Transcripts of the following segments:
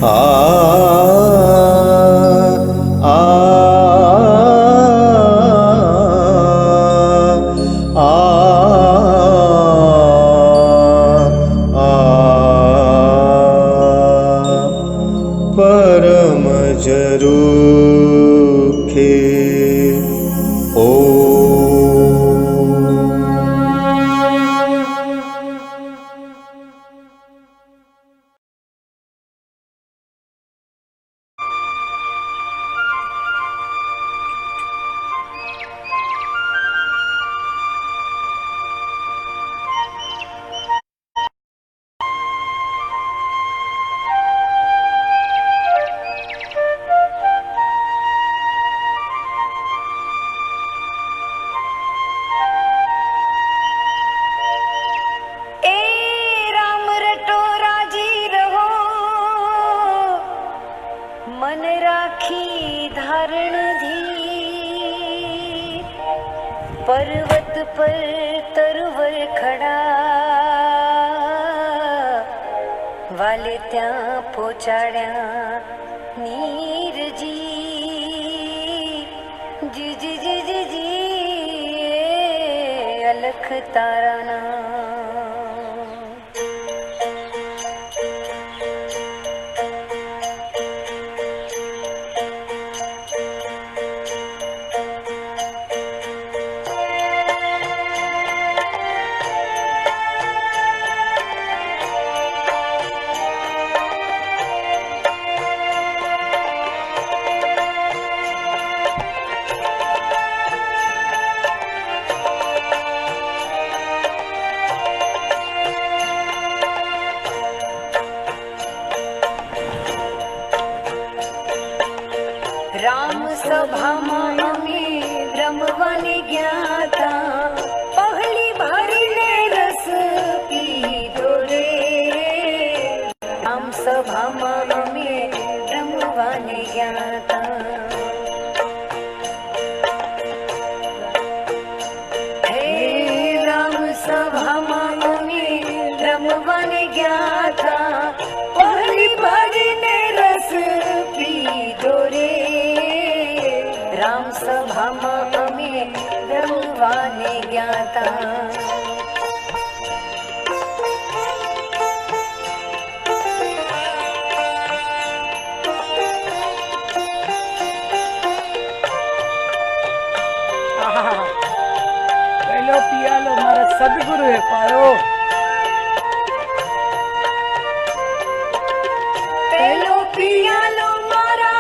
आ आ परम जरूखे ओ मन राखी धारण धी पर्वत पर तरवर खड़ा वाले त्या पહોંચાડ્યા નીરજી જી જી જી જી જી અલખ તારાના राम सभा में अमे रमवाने गया था पहली बारी ने रस पीधो रे राम सभा में अमे रमवाने गया था हे राम सभा में अमे रमवाने गया था पहली बारी ने रस पीधो रे राम सभा में अमे रमवाने गया था पहलो पियालो मारा सदगुरु है पायो पहलो पियालो मारा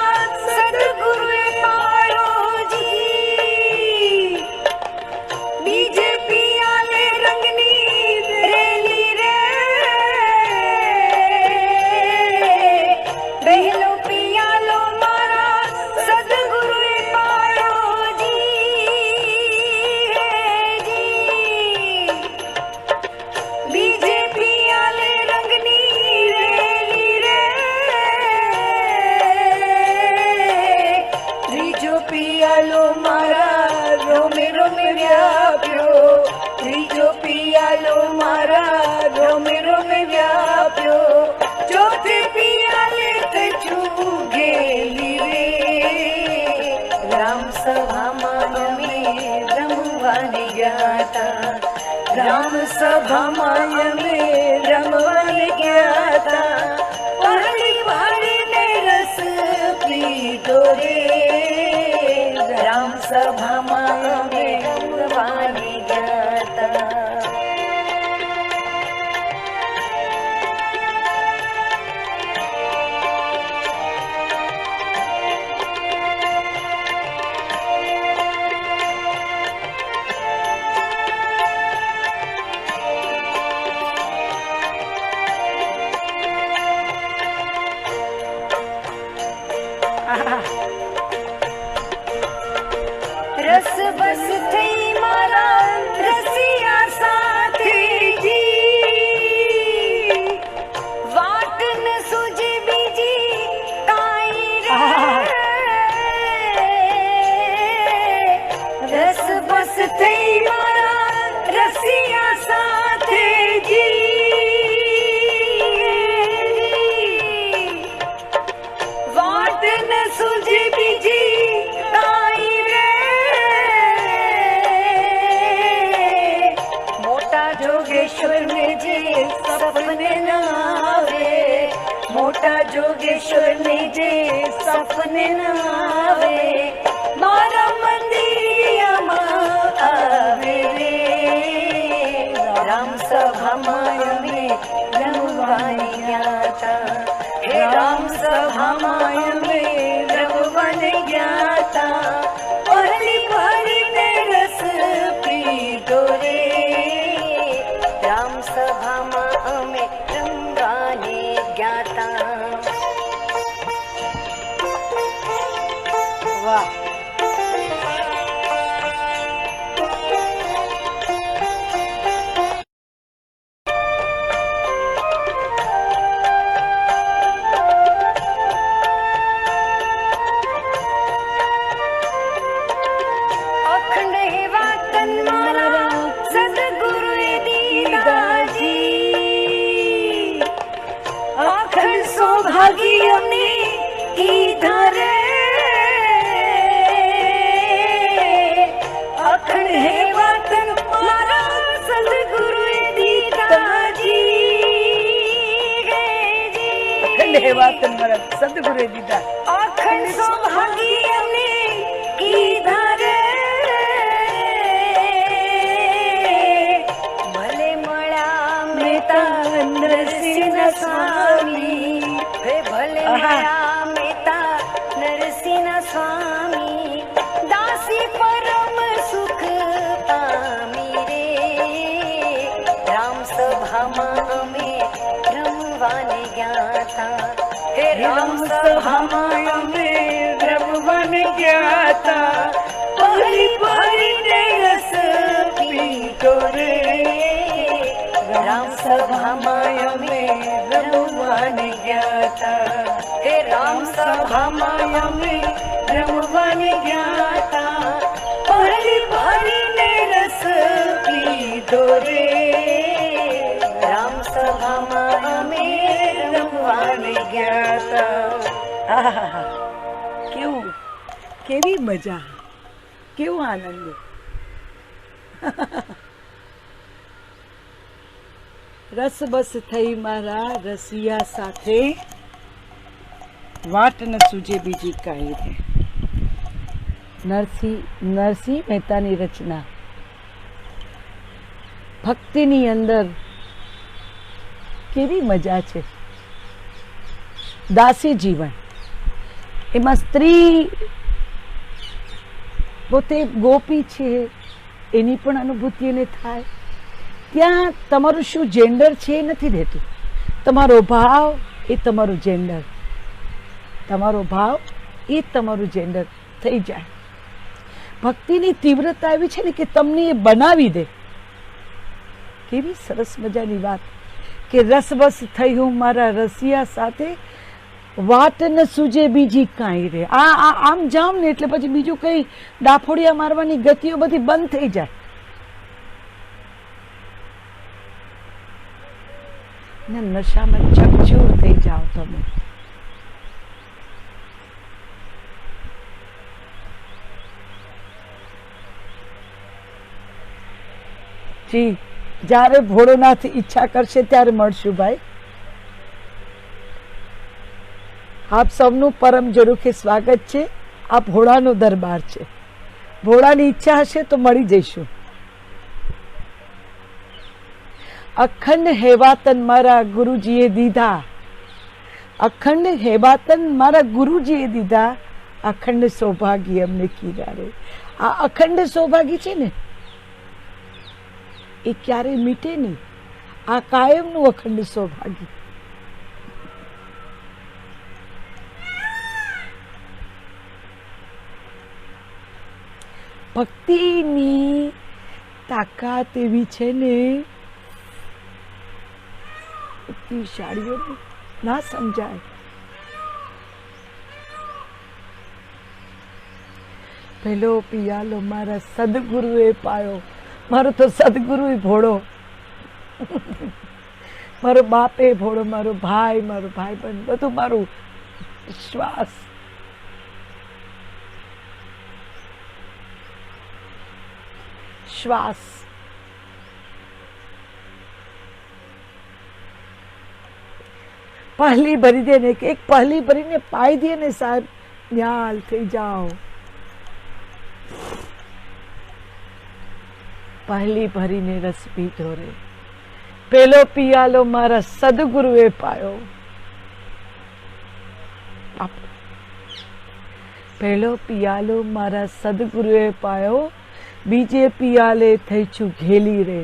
सदगुरु है पायो जी बीजे पियाले रंगनी रेली रे पहलो पियालो मारा सदगुरु है पायो जी बीजे पियाले रंगनी रेली रे त्रीजो पियालो मारा रोमे रोमे व्याप्यो त्रीजो पियालो मारा रोमे रोमे व्याप्यो चौथे पियाले तजू गेली रे राम सभा में रमवाने गया था राम सभा में रमवाने गया था पहली बारी ने रस पीधो रे राम सभा में रमवाने गया था સપને ન આવે, મોટા જોગેશ્વરને જે સપને ન આવે, મારા મંદિરિયામાં આવે રે. રામ સભામાં અમે રમવાની ગયા તા, હે રામ સભામાં અમે રમવાની ગયા તા, ભરી ભરીને રસ પીધો રે. રામ સભામાં અમે રમવાને ગયા તા. વાહ. અખંડ એવા તન મારા સદગુરુએ દીદાજી, અખંડ સૌભાગી અમને કીધા રે. અખંડ એવા તન મારા સદગુરુએ દીદાજી, અખંડ એવા તન મારા સદગુરુએ દીધા. અખંડ સૌભાગી અમને કીધા રે. ભલે મળ્યા મહેતા નરસિંહ સ્વામી, હે ભલે મળ્યા મહેતા નરસિંહ સ્વામી, દાસી પરમ સુખ પામી રે. રામ સભામાં અમે રમવાને ગયા તા, હે રામ સભામાં અમે રમવાને ગયા તા, ભરી ભરીને રસ પીધો રે. રામ સભામાં અમે રમવાને ગયા તા, હે રામ સભામાં અમે રમવાને ગયા તા, ભરી ભરીને રસ પીધો રે. રામ સભામાં અમે રમવાને ગયા તા. આહાહા. કેવું, કેવી મજા, કેવો આનંદ. રસ બસ થઈ મારા રસિયા સાથે, વાટ ન સૂજે બીજી કાંઈ રે. નરસિંહ મહેતાની રચના ભક્તિની અંદર કેવી મજા છે. દાસી જીવન, એમાં સ્ત્રી પોતે ગોપી છે એની પણ અનુભૂતિ એને થાય. ત્યાં તમારું શું જેન્ડર છે એ નથી રહેતું, તમારો ભાવ એ તમારું જેન્ડર, તમારો ભાવ એ તમારું જેન્ડર થઈ જાય. ભક્તિની તીવ્રતા એવી છે ને કે તમને એ બનાવી દે. કેવી સરસ મજાની વાત કે રસબસ થઈ હું મારા રસિયા સાથે, વાટ ન સૂજે બીજી કાંઈ રે. આમ જામ ને એટલે પછી બીજું કઈ ડાફોડિયા મારવાની ગતિઓ બધી બંધ થઈ જાય ને નશામાં ચકચૂર થઈ જાઓ તમે. જી, જ્યારે ભોળોનાથ ઈચ્છા કરશે ત્યારે મળશું ભાઈ. આપ સૌનું પરમ ઝરૂખે સ્વાગત છે. આ ભોળાનો દરબાર છે. ભોળાની ઈચ્છા હશે તો મળી જઈશું. અખંડ હેવાતન મારા ગુરુજીએ દીધા, અખંડ હેવાતન મારા ગુરુજીએ દીધા, અખંડ સૌભાગ્ય અમને કીધા રે. આ અખંડ સૌભાગ્ય છે ને એ ક્યારે મીટે નહીં. આ કાયમનું અખંડ સૌભાગ્ય. ભક્તિની તાકાત એવી છે ને, બુદ્ધિશાળીઓને ના સમજાય. પહેલો પિયાલો મારા સદગુરુએ પાયો. મારો તો સદગુરુ ભોળો, મારો બાપે ભોળો, મારો ભાઈ બંધ બધું મારું શ્વાસ. શ્વાસ પહેલી ભરી દે ને, એક પહેલી ભરીને પાઈ દે ને સાહેબ, ન્યાલ થઈ જાઓ. પહેલી ભરીને રસ પીધો રે, પેલો પિયાલો મારા સદગુરુએ પાયો. પહેલો પિયાલો મારા સદગુરુએ પાયો, બીજે પિયાલે થઈ છું ઘેલી રે.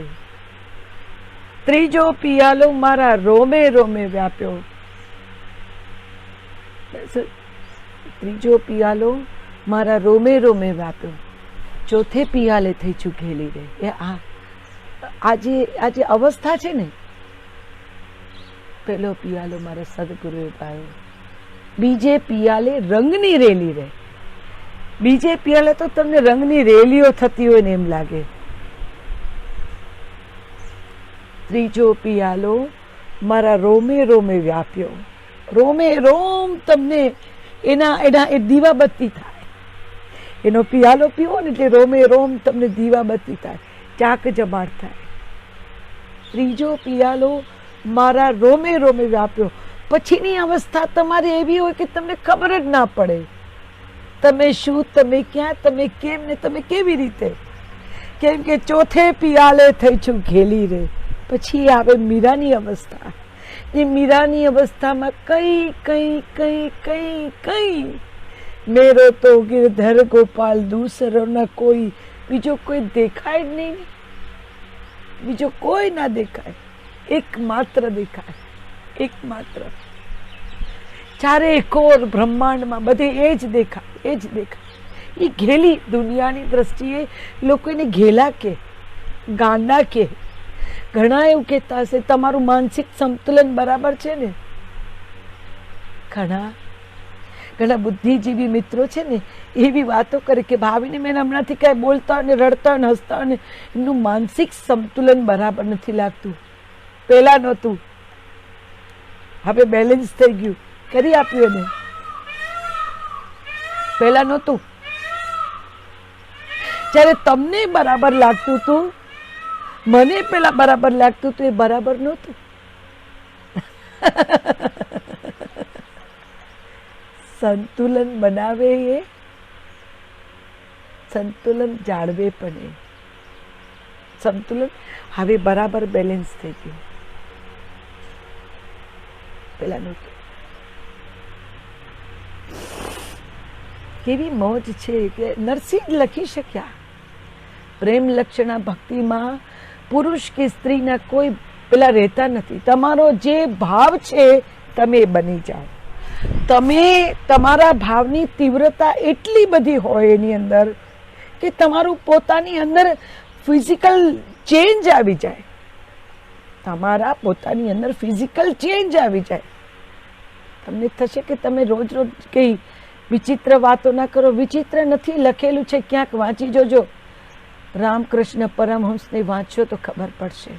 ત્રીજો પિયાલો મારા રોમે રોમે વ્યાપ્યો. ત્રીજો પિયાલો મારા રોમે રોમે વ્યાપ્યો, ચોથે પિયાલે થઈ છું ઘેલી રે. એ આજે અવસ્થા છે ને, પેલો પિયાલો મારા સદગુરુએ પાયો, બીજે પિયાલે રંગની રેલી રે. બીજે પિયાલે તો તમને રંગની રેલીઓ થતી હોય ને એમ લાગે. ત્રીજો પિયાલો મારા રોમે રોમે વ્યાપ્યો. રોમે રોમ તમને એના એ દીવાબત્તી થાય. એનો પિયાલો પીવો ને એટલે રોમે રોમ તમને દીવાબત્તી થાય, ચાક જમાડ થાય. ત્રીજો પિયાલો મારા રોમે રોમે વ્યાપ્યો. પછીની અવસ્થા તમારી એવી હોય કે તમને ખબર જ ના પડે તમે શું, તમે ક્યાં, તમે કેમ ને તમે કેવી રીતે. કેમ કે ચોથે પિયાલે થઈ છું ઘેલી રે. પછી આવે મીરાની અવસ્થા. એ મીરાની અવસ્થામાં કઈ કઈ કઈ કઈ કઈ મેરો તો ગિરધર ગોપાલ દૂસરો ન કોઈ, બીજો કોઈ દેખાય જ નહીં. બીજો કોઈ ના દેખાય, એકમાત્ર દેખાય, એકમાત્ર. ચારે કોર બ્રહ્માંડમાં બધે એ જ દેખાય, એ જ દેખાય. એ ઘેલી દુનિયાની દ્રષ્ટિએ લોકો એને ઘેલા કે ગાંડા કે. ઘણા એવું કહેતા હશે તમારું માનસિક સંતુલન બરાબર છે ને. ઘણા બુદ્ધિજીવી મિત્રો છે ને એવી વાતો કરે કે ભાવીને મેં હમણાંથી કાંઈ બોલતા હોય ને રડતા હોય ને હસતા હોય ને એમનું માનસિક સંતુલન બરાબર નથી લાગતું. પહેલા નહોતું, હવે બેલેન્સ થઈ ગયું, કરી આપ્યું એને. પહેલા નહોતું. જ્યારે તમને બરાબર લાગતું હતું, મને પેલા બરાબર લાગતું હતું, એ બરાબર નહોતું. સંતુલન બનાવે એ સંતુલન જાળવે પણ એ સંતુલન હવે બરાબર બેલેન્સ થઈ ગયું. પેલા નહોતું. કેવી મોજ છે કે નરસિંહ લખી શક્યા. પ્રેમ લક્ષણા ભક્તિમાં પુરુષ કે સ્ત્રીના કોઈ પેલા રહેતા નથી. તમારો જે ભાવ છે તમે બની જાઓ. તમે તમારા ભાવની તીવ્રતા એટલી બધી હોય એની અંદર કે તમારું પોતાની અંદર ફિઝિકલ ચેન્જ આવી જાય. તમારા પોતાની અંદર ફિઝિકલ ચેન્જ આવી જાય. તમને થશે કે તમે રોજ રોજ કઈ વિચિત્ર વાતો ના કરો. વિચિત્ર નથી, લખેલું છે ક્યાંક, વાંચી જોજો. રામકૃષ્ણ પરમહંસને વાંચો તો ખબર પડશે.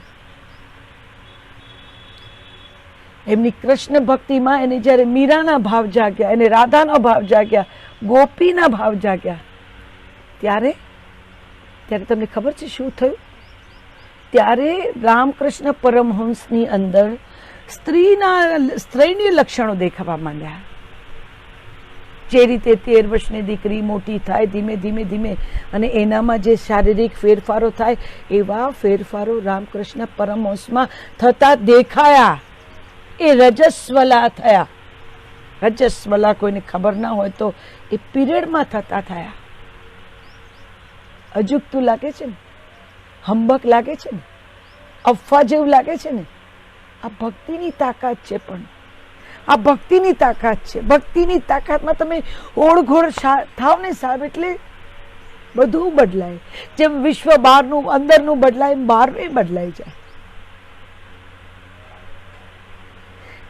એમની કૃષ્ણ ભક્તિમાં એને જ્યારે મીરાના ભાવ જાગ્યા, એને રાધાનો ભાવ જાગ્યા, ગોપીના ભાવ જાગ્યા, ત્યારે તમને ખબર છે શું થયું? ત્યારે રામકૃષ્ણ પરમહંસની અંદર સ્ત્રીની લક્ષણો દેખાવા માંડ્યા. જે રીતે 13 વર્ષની દીકરી મોટી થાય ધીમે ધીમે ધીમે અને એનામાં જે શારીરિક ફેરફારો થાય એવા ફેરફારો રામકૃષ્ણ પરમહંસમાં થતા દેખાયા. એ રજસ્વલા થયા. રજસ્વલા કોઈને ખબર ના હોય તો એ પીરિયડમાં થતા થયા. અજુગતું લાગે છે ને, હંબક લાગે છે ને, અફવા જેવું લાગે છે ને. આ ભક્તિની તાકાત છે. પણ આ ભક્તિની તાકાત છે. ભક્તિની તાકાતમાં તમે ઓળઘોળ થાવ ને સાહેબ, એટલે બધું બદલાય. જેમ વિશ્વ બહારનું અંદરનું બદલાય એમ બહારનું બદલાઈ જાય.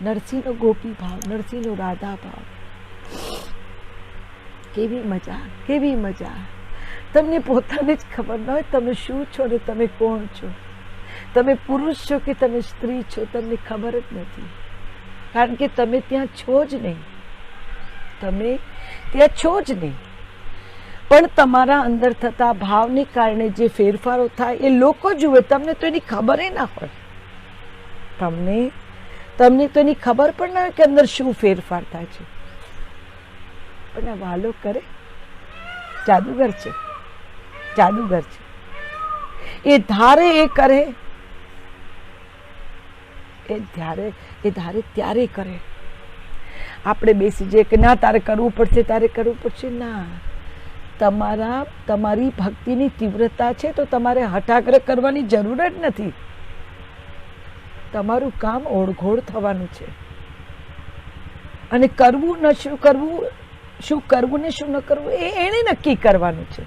નરસિંહનો ગોપી ભાવ, નરસિંહનો રાધા ભાવ, કેવી મજા, કેવી મજા. તમને પોતાને જ ખબર ન હોય તમે શું છો ને તમે કોણ છો. તમે પુરુષ છો કે તમે સ્ત્રી છો, તમને ખબર જ નથી. કારણ કે તમે ત્યાં છો જ નહીં. તમે ત્યાં છો જ નહીં. પણ તમારા અંદર થતા ભાવને કારણે જે ફેરફારો થાય એ લોકો જુએ, તમને તો એની ખબર ના હોય. તમને તમને તો એની ખબર પણ ના હોય કે અંદર શું ફેરફાર થાય છે, પણ આ વાલો કરે, જાદુગર છે, જાદુગર છે. એ ધારે એ કરે, એ ધારે ત્યારે કરે. આપણે બેસી જઈએ કે ના તારે કરવું પડશે, તારે કરવું પડશે. ના, તમારી ભક્તિની તીવ્રતા છે તો તમારે હઠાગ્રહ કરવાની જરૂર જ નથી. તમારું કામ ઓળઘોળ થવાનું છે. અને કરવું ન શું કરવું, શું કરવું ને શું ન કરવું એ એને નક્કી કરવાનું છે.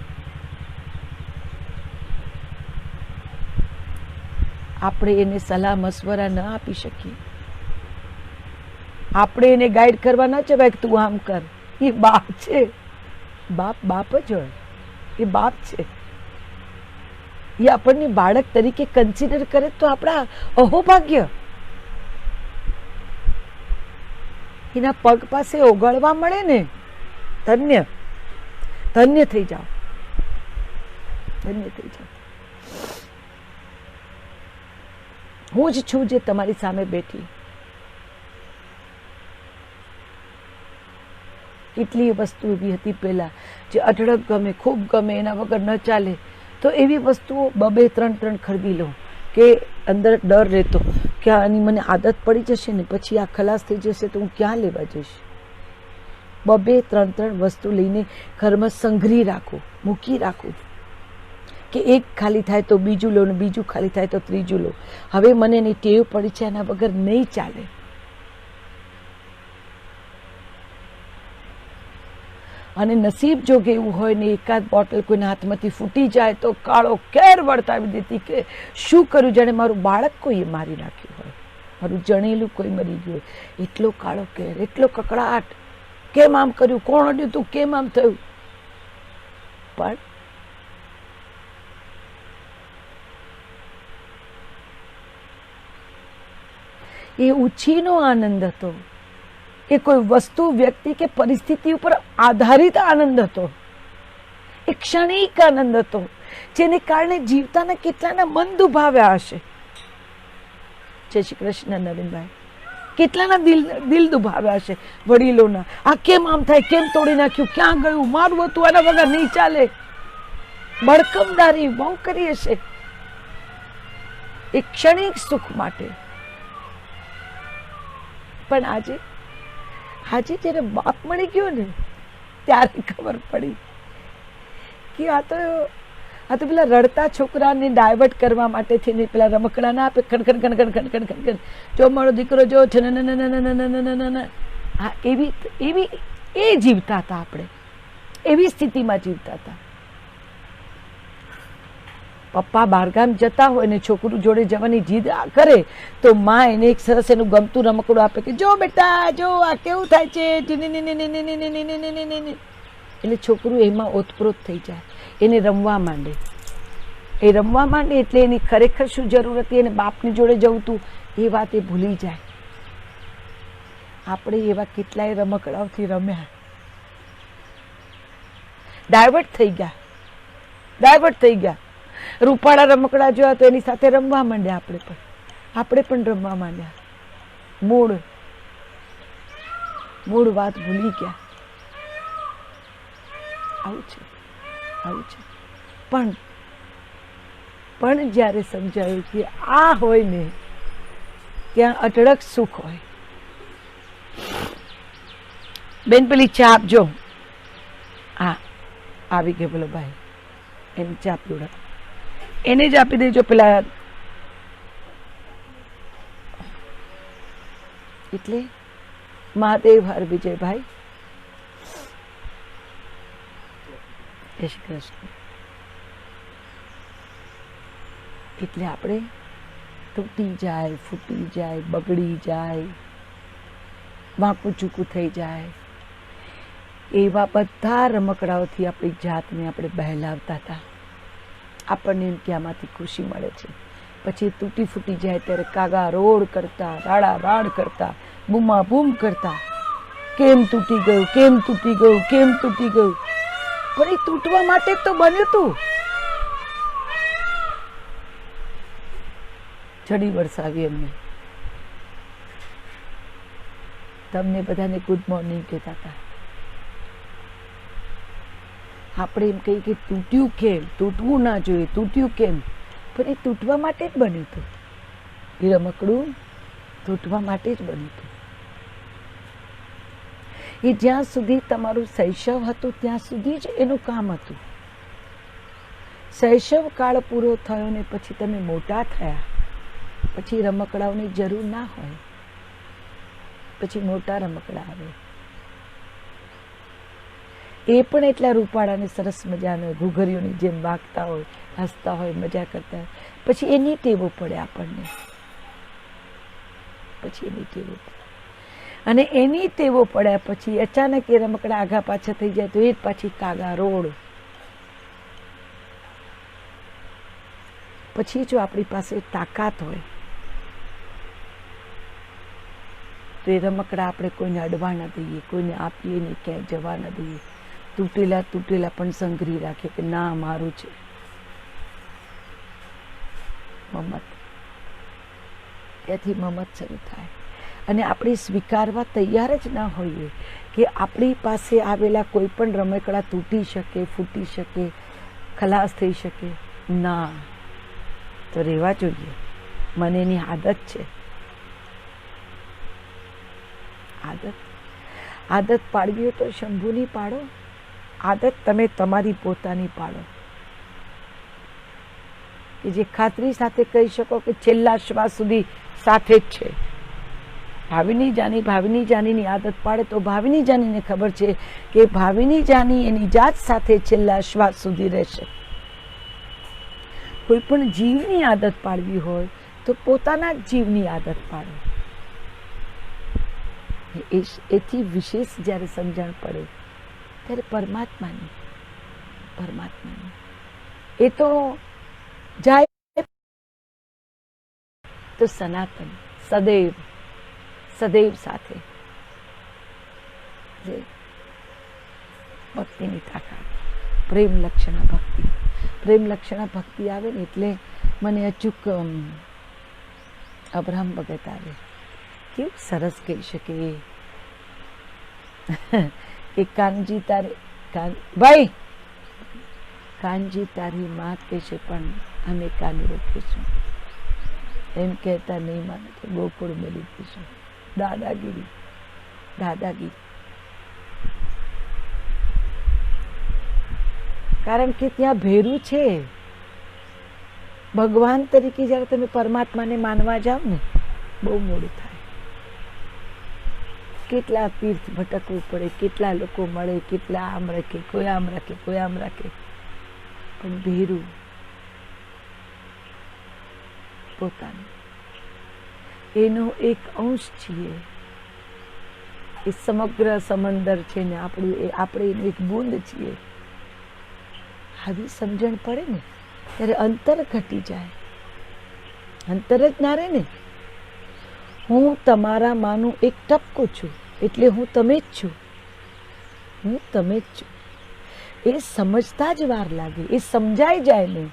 આપણે એને સલાહ મશવરા ન આપી શકીએ. આપણે એને ગાઈડ કરવા ના છે ભાઈ તું આમ કર. એ બાપ છે, બાપ જ હોય, એ બાપ છે. એ આપણને બાળક તરીકે કન્સિડર કરે તો આપણા અહોભાગ્ય. એના પગ પાસે ઓગળવા મળે ને, ધન્ય ધન્ય થઈ જાઓ, ધન્ય થઈ જાઓ. હું જ છું જે તમારી સામે બેઠી. કેટલી વસ્તુ એવી હતી પહેલા જે અઢળક ગમે, ખૂબ ગમે, એના વગર ન ચાલે. તો એવી વસ્તુઓ 2-2, 3-3 ખરીદી લઉં કે અંદર ડર રહેતો કે આની મને આદત પડી જશે ને પછી આ ખલાસ થઈ જશે તો હું ક્યાં લેવા જઈશ. 2-2, 3-3 વસ્તુ લઈને ઘરમાં સંઘરી રાખું, મૂકી રાખું કે એક ખાલી થાય તો બીજું લો ને બીજું ખાલી થાય તો ત્રીજું લો. હવે મને એની ટેવ પડી છે, એના વગર નહીં ચાલે. અને નસીબ જોગે એવું હોય ને એકાદ બોટલ કોઈના હાથમાંથી ફૂટી જાય તો કાળો કેર વર્તાવી દેતી કે શું કર્યું, જાણે મારું બાળક કોઈએ મારી નાખ્યું હોય, મારું જણેલું કોઈ મરી ગયું હોય. એટલો કાળો કેર, એટલો કકડાટ, કેમ આમ કર્યું, કોણ અડ્યું તું, કેમ આમ થયું. પણ એ ઉછીનો આનંદ હતો. એ કોઈ વસ્તુ, વ્યક્તિ કે પરિસ્થિતિ ઉપર આધારિત આનંદ હતો. એ ક્ષણિક આનંદ હતો જેને કારણે જીવતાના કેટલાના મન દુભાવ્યા હશે. જય શ્રી કૃષ્ણ નવીનભાઈ. કેટલાના દિલ દુભાવ્યા હશે વડીલોના. આ કેમ આમ થાય, કેમ તોડી નાખ્યું, ક્યાં ગયું, મારું હતું, આના વગર નહીં ચાલે. બળકમદારી બહુ કરી હશે એક ક્ષણિક સુખ માટે. પણ આજે જયારે બાપ મળી ગયો ને ત્યારે ખબર પડી કે આ તો પેલા રડતા છોકરાને ડાયવર્ટ કરવા માટે થઈને પેલા રમકડા ના આપે, ખડખડ ખડખડ ખડખડ ખડખડ, જો મારો દીકરો જો છે, હા એવી એ જીવતા હતા. આપણે એવી સ્થિતિમાં જીવતા હતા. પપ્પા બહારગામ જતા હોય ને છોકરું જોડે જવાની જીદ કરે તો માં એને એક સરસ એનું ગમતું રમકડું આપે કે જો બેટા જો આ કેવું થાય છે, એટલે છોકરું એમાં ઓતપ્રોત થઈ જાય, એને રમવા માંડે. એ રમવા માંડે એટલે એની ખરેખર શું જરૂર હતી, એને બાપની જોડે જવું તું એ વાત એ ભૂલી જાય. આપણે એવા કેટલાય રમકડાઓથી રમ્યા, ડાયવર્ટ થઈ ગયા. રૂપાળા રમકડા જોયા તો એની સાથે રમવા માંડ્યા. આપણે પણ રમવા માંડ્યા. મૂળ વાત ભૂલી ગયા. આવું છે. પણ જ્યારે સમજાયું કે આ હોય ને ત્યાં અઢળક સુખ હોય. બેન પેલી ચા આપજો. હા આવી ગયો બોલો ભાઈ, એની ચા પીવડા એને જ આપી દેજો. પેલા એટલે મહાદેવ હર વિજયભાઈ, જય શ્રી કૃષ્ણ. એટલે આપણે તૂટી જાય, ફૂટી જાય, બગડી જાય, વાંકું ચૂકું થઈ જાય, એવા બધા રમકડાઓથી આપણી જાતને આપણે બહેલાવતા હતા. આપણને એમ કે આમાંથી ખુશી મળે છે. પછી તૂટી ફૂટી જાય ત્યારે કાગા રોડ કરતા, રાડા રાડ કરતા, બૂમા બૂમ કરતા, કેમ તૂટી ગયું, કેમ તૂટી ગયું, કેમ તૂટી ગયું. પણ એ તૂટવા માટે તો બન્યું તું. છડી વરસાવી એમને. તમને બધાને ગુડ મોર્નિંગ કહેતા હતા. આપણે એમ કહીએ કે તૂટ્યું કેમ, તૂટવું ના જોઈએ, તૂટ્યું કેમ, પણ એ તૂટવા માટે જ બન્યું હતું. એ રમકડું તૂટવા માટે જ બન્યું હતું. એ જ્યાં સુધી તમારું શૈશવ હતું ત્યાં સુધી જ એનું કામ હતું. શૈશવ કાળ પૂરો થયો ને પછી તમે મોટા થયા, પછી રમકડાઓની જરૂર ના હોય, પછી મોટા રમકડા આવે. એ પણ એટલા રૂપાળા ને સરસ મજાના ઘૂઘરીઓની જેમ વાગતા હોય, હસતા હોય, મજા કરતા હોય. પછી એની ટેવો પડે આપણને, પછી એની ટેવો પડે. અને એની ટેવો પડ્યા પછી અચાનક એ રમકડા આઘા પાછા થઈ જાય તો એ જ પાછી કાગા રોડ. પછી જો આપણી પાસે તાકાત હોય તો એ રમકડા આપણે કોઈને અડવા ના દઈએ, કોઈને આપીએ નહીં, ક્યાંય જવા ના દઈએ. તૂટેલા પણ સંઘરી રાખે કે ના મારું છે. મમત, ત્યાંથી મમત શરૂ થાય. અને આપણે સ્વીકારવા તૈયાર જ ના હોઈએ કે આપણી પાસે આવેલા કોઈ પણ રમકડા તૂટી શકે, ફૂટી શકે, ખલાસ થઈ શકે. ના, તો રહેવા જોઈએ. મને એની આદત છે. આદત પાડવી હોય તો શંભુની પાડો. આદત તમે તમારી પોતાની પાડો કે જે ખાતરી સાથે કહી શકો કે છેલ્લા શ્વાસ સુધી સાથે જ છે. ભાવિની જાનીની આદત પાડે તો ભાવિની જાનીને ખબર છે કે ભાવિની જાની એની જાત સાથે છેલ્લા શ્વાસ સુધી રહેશે. કોઈ પણ જીવની આદત પાડવી હોય તો પોતાના જ જીવની આદત પાડો. એથી વિશેષ જ્યારે સમજણ પડે ત્યારે પરમાત્માની એ તો જાય તો સનાતન સદૈવ સાથે. ભક્તિની તાકાત, પ્રેમ લક્ષણા ભક્તિ આવે ને એટલે મને અચૂક અબ્રાહમ ભગત આવે. કેવું સરસ કહી શકે કે કાનજી તારી માં કહેશે પણ અમે કાની રોકીશું. એમ કહેતા નહીં માને તો ગોકુળ મેલી દઈશું. દાદાગીરી. કારણ કે ત્યાં ભેરું છે. ભગવાન તરીકે જયારે તમે પરમાત્માને માનવા જાઓ ને બહુ મોડું થાય. કેટલા તીર્થ ભટકવું પડે, કેટલા લોકો મળે, કેટલા આમ રાખે, કોઈ આમ રાખે, કોઈ આમ રાખે, પણ ભેરું પોતાનું. એનો એક અંશ છીએ. એ સમગ્ર સમંદર છે ને આપણે એનું એક બૂંદ છીએ. આવી સમજણ પડે ને ત્યારે અંતર ઘટી જાય. અંતર જ ના રહે ને. હું તમારા માનું એક ટપકું છું એટલે હું તમે જ છું. એ સમજતા જ વાર લાગે, એ સમજાઈ જાય ને.